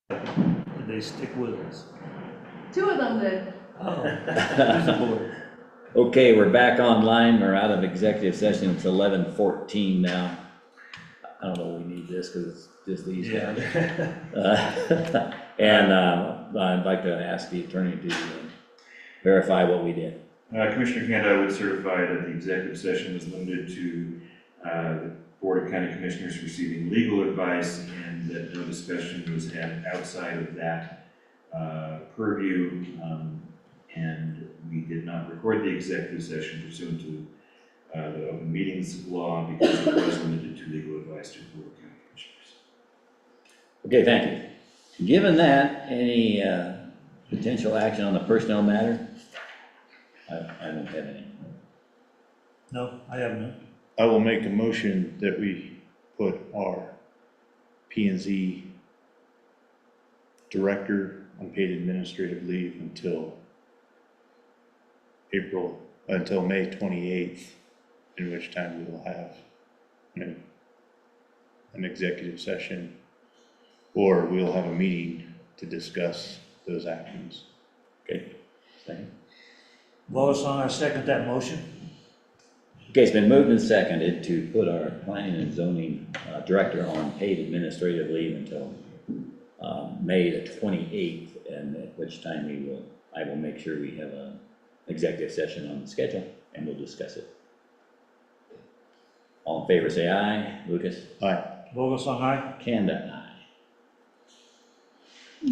Did they stick with us? 2 of them did. Oh, who's aboard? Okay, we're back online. We're out of executive session. It's 11:14 now. I don't know if we need this because it's just these guys. And I'd like to ask the attorney to verify what we did. Commissioner Kanda would certify that the executive session was limited to the Board of County Commissioners receiving legal advice, and that no discussion was had outside of that purview. And we did not record the executive session pursuant to the open meetings law because it was limited to legal advice to the Board of County Commissioners. Okay, thank you. Given that, any potential action on the personnel matter? I don't have any. No, I have none. I will make a motion that we put our P and Z director on paid administrative leave until May 28th, in which time we will have an executive session, or we'll have a meeting to discuss those actions. Okay, second. Volgasong, I second that motion. Okay, it's been moved and seconded to put our planning and zoning director on paid administrative leave until May the 28th, and at which time I will make sure we have an executive session on the schedule, and we'll discuss it. All in favor, say aye. Lucas? Aye. Volgasong, aye. Kanda, aye.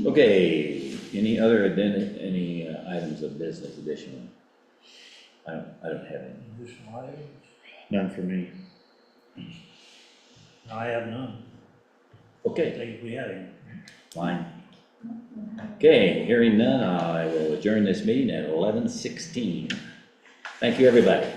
Okay, any items of business additional? I don't have any. Additional items? None for me. I have none. I Okay, think we had any. fine. Okay, hearing none, I will adjourn this meeting at 11:16. Thank you, everybody.